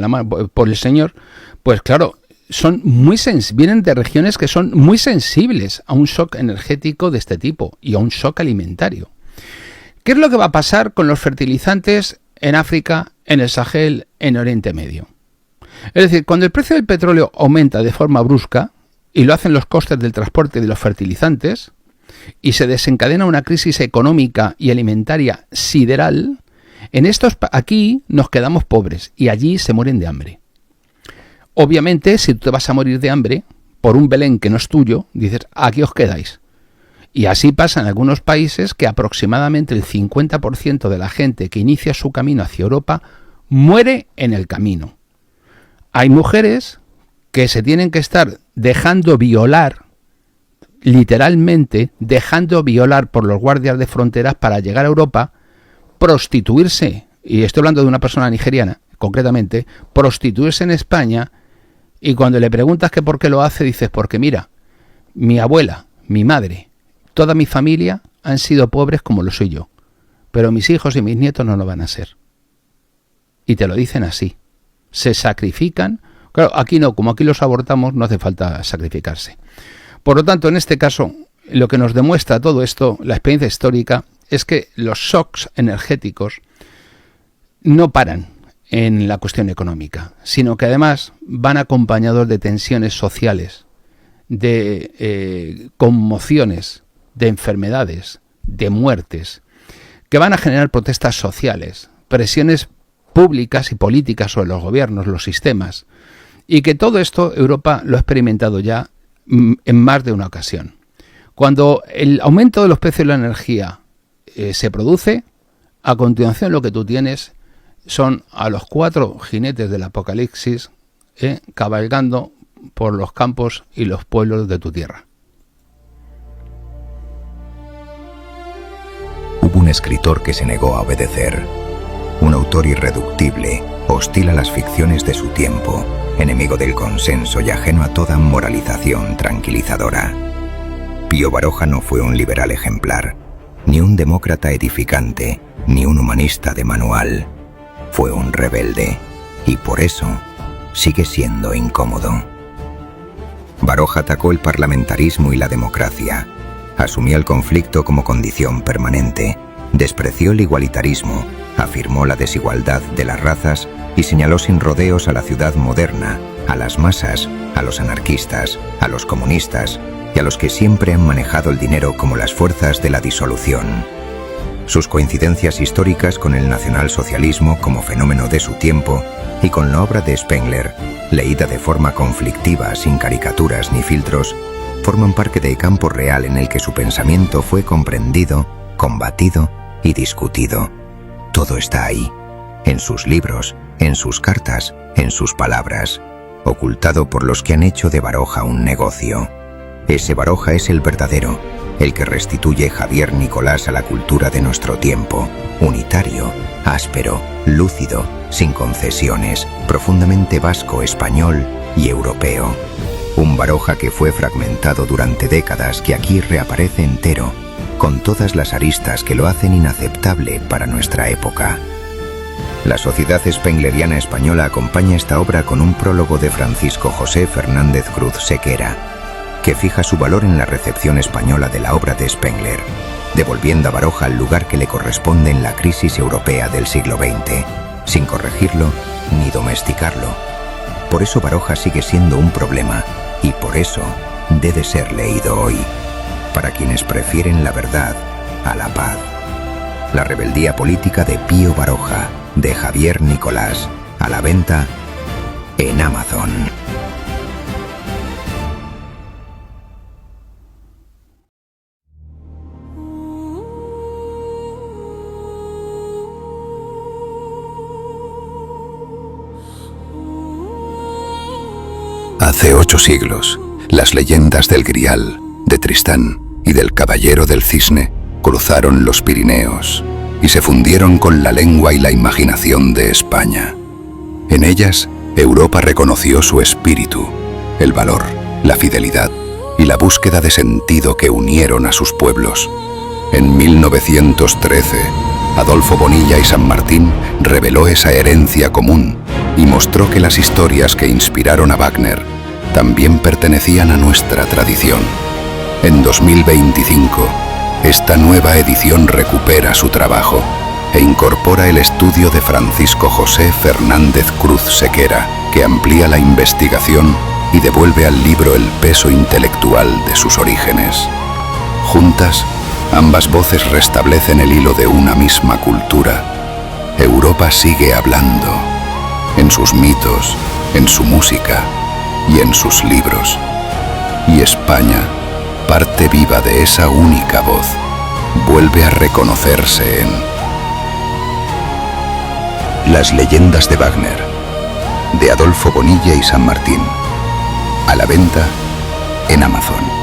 por el Señor, pues claro, vienen de regiones que son muy sensibles a un shock energético de este tipo y a un shock alimentario. ¿Qué es lo que va a pasar con los fertilizantes en África, en el Sahel, en Oriente Medio? Es decir, cuando el precio del petróleo aumenta de forma brusca, y lo hacen los costes del transporte de los fertilizantes, y se desencadena una crisis económica y alimentaria sideral, aquí nos quedamos pobres y allí se mueren de hambre. Obviamente, si tú te vas a morir de hambre por un Belén que no es tuyo, dices, aquí os quedáis. Y así pasa en algunos países que aproximadamente el 50% de la gente que inicia su camino hacia Europa muere en el camino. Hay mujeres que se tienen que estar dejando violar, literalmente dejando violar por los guardias de fronteras para llegar a Europa, prostituirse, y estoy hablando de una persona nigeriana, concretamente, prostituirse en España, y cuando le preguntas que por qué lo hace, dices, porque mira, mi abuela, mi madre, toda mi familia han sido pobres como lo soy yo, pero mis hijos y mis nietos no lo van a ser. Y te lo dicen así, se sacrifican. Claro, aquí no, como aquí los abortamos, no hace falta sacrificarse. Por lo tanto, en este caso, lo que nos demuestra todo esto, la experiencia histórica, es que los shocks energéticos no paran en la cuestión económica, sino que además van acompañados de tensiones sociales, de conmociones, de enfermedades, de muertes, que van a generar protestas sociales, presiones públicas y políticas sobre los gobiernos, los sistemas, y que todo esto Europa lo ha experimentado ya en más de una ocasión. Cuando el aumento de los precios de la energía se produce, a continuación lo que tú tienes son a los 4 jinetes del apocalipsis cabalgando por los campos y los pueblos de tu tierra. Hubo un escritor que se negó a obedecer, un autor irreductible, hostil a las ficciones de su tiempo, enemigo del consenso y ajeno a toda moralización tranquilizadora. Pío Baroja no fue un liberal ejemplar, ni un demócrata edificante, ni un humanista de manual. Fue un rebelde, y por eso sigue siendo incómodo. Baroja atacó el parlamentarismo y la democracia, asumió el conflicto como condición permanente, despreció el igualitarismo, afirmó la desigualdad de las razas y señaló sin rodeos a la ciudad moderna, a las masas, a los anarquistas, a los comunistas y a los que siempre han manejado el dinero como las fuerzas de la disolución. Sus coincidencias históricas con el nacionalsocialismo como fenómeno de su tiempo y con la obra de Spengler, leída de forma conflictiva, sin caricaturas ni filtros, forman parte del campo real en el que su pensamiento fue comprendido, combatido y discutido. Todo está ahí, en sus libros, en sus cartas, en sus palabras, ocultado por los que han hecho de Baroja un negocio. Ese Baroja es el verdadero, el que restituye Javier Nicolás a la cultura de nuestro tiempo, unitario, áspero, lúcido, sin concesiones, profundamente vasco, español y europeo. Un Baroja que fue fragmentado durante décadas, que aquí reaparece entero, con todas las aristas que lo hacen inaceptable para nuestra época. La Sociedad Spengleriana Española acompaña esta obra con un prólogo de Francisco José Fernández Cruz Sequera, que fija su valor en la recepción española de la obra de Spengler, devolviendo a Baroja el lugar que le corresponde en la crisis europea del siglo XX, sin corregirlo ni domesticarlo. Por eso Baroja sigue siendo un problema, y por eso debe ser leído hoy, para quienes prefieren la verdad a la paz. La rebeldía política de Pío Baroja, de Javier Nicolás, a la venta en Amazon. Hace 8 siglos, las leyendas del Grial, de Tristán y del Caballero del Cisne cruzaron los Pirineos y se fundieron con la lengua y la imaginación de España. En ellas, Europa reconoció su espíritu, el valor, la fidelidad y la búsqueda de sentido que unieron a sus pueblos. En 1913, Adolfo Bonilla y San Martín reveló esa herencia común y mostró que las historias que inspiraron a Wagner también pertenecían a nuestra tradición. En 2025, esta nueva edición recupera su trabajo e incorpora el estudio de Francisco José Fernández Cruz Sequera, que amplía la investigación y devuelve al libro el peso intelectual de sus orígenes. Juntas, ambas voces restablecen el hilo de una misma cultura. Europa sigue hablando, en sus mitos, en su música y en sus libros. Y España, parte viva de esa única voz, vuelve a reconocerse en Las leyendas de Wagner, de Adolfo Bonilla y San Martín, a la venta en Amazon.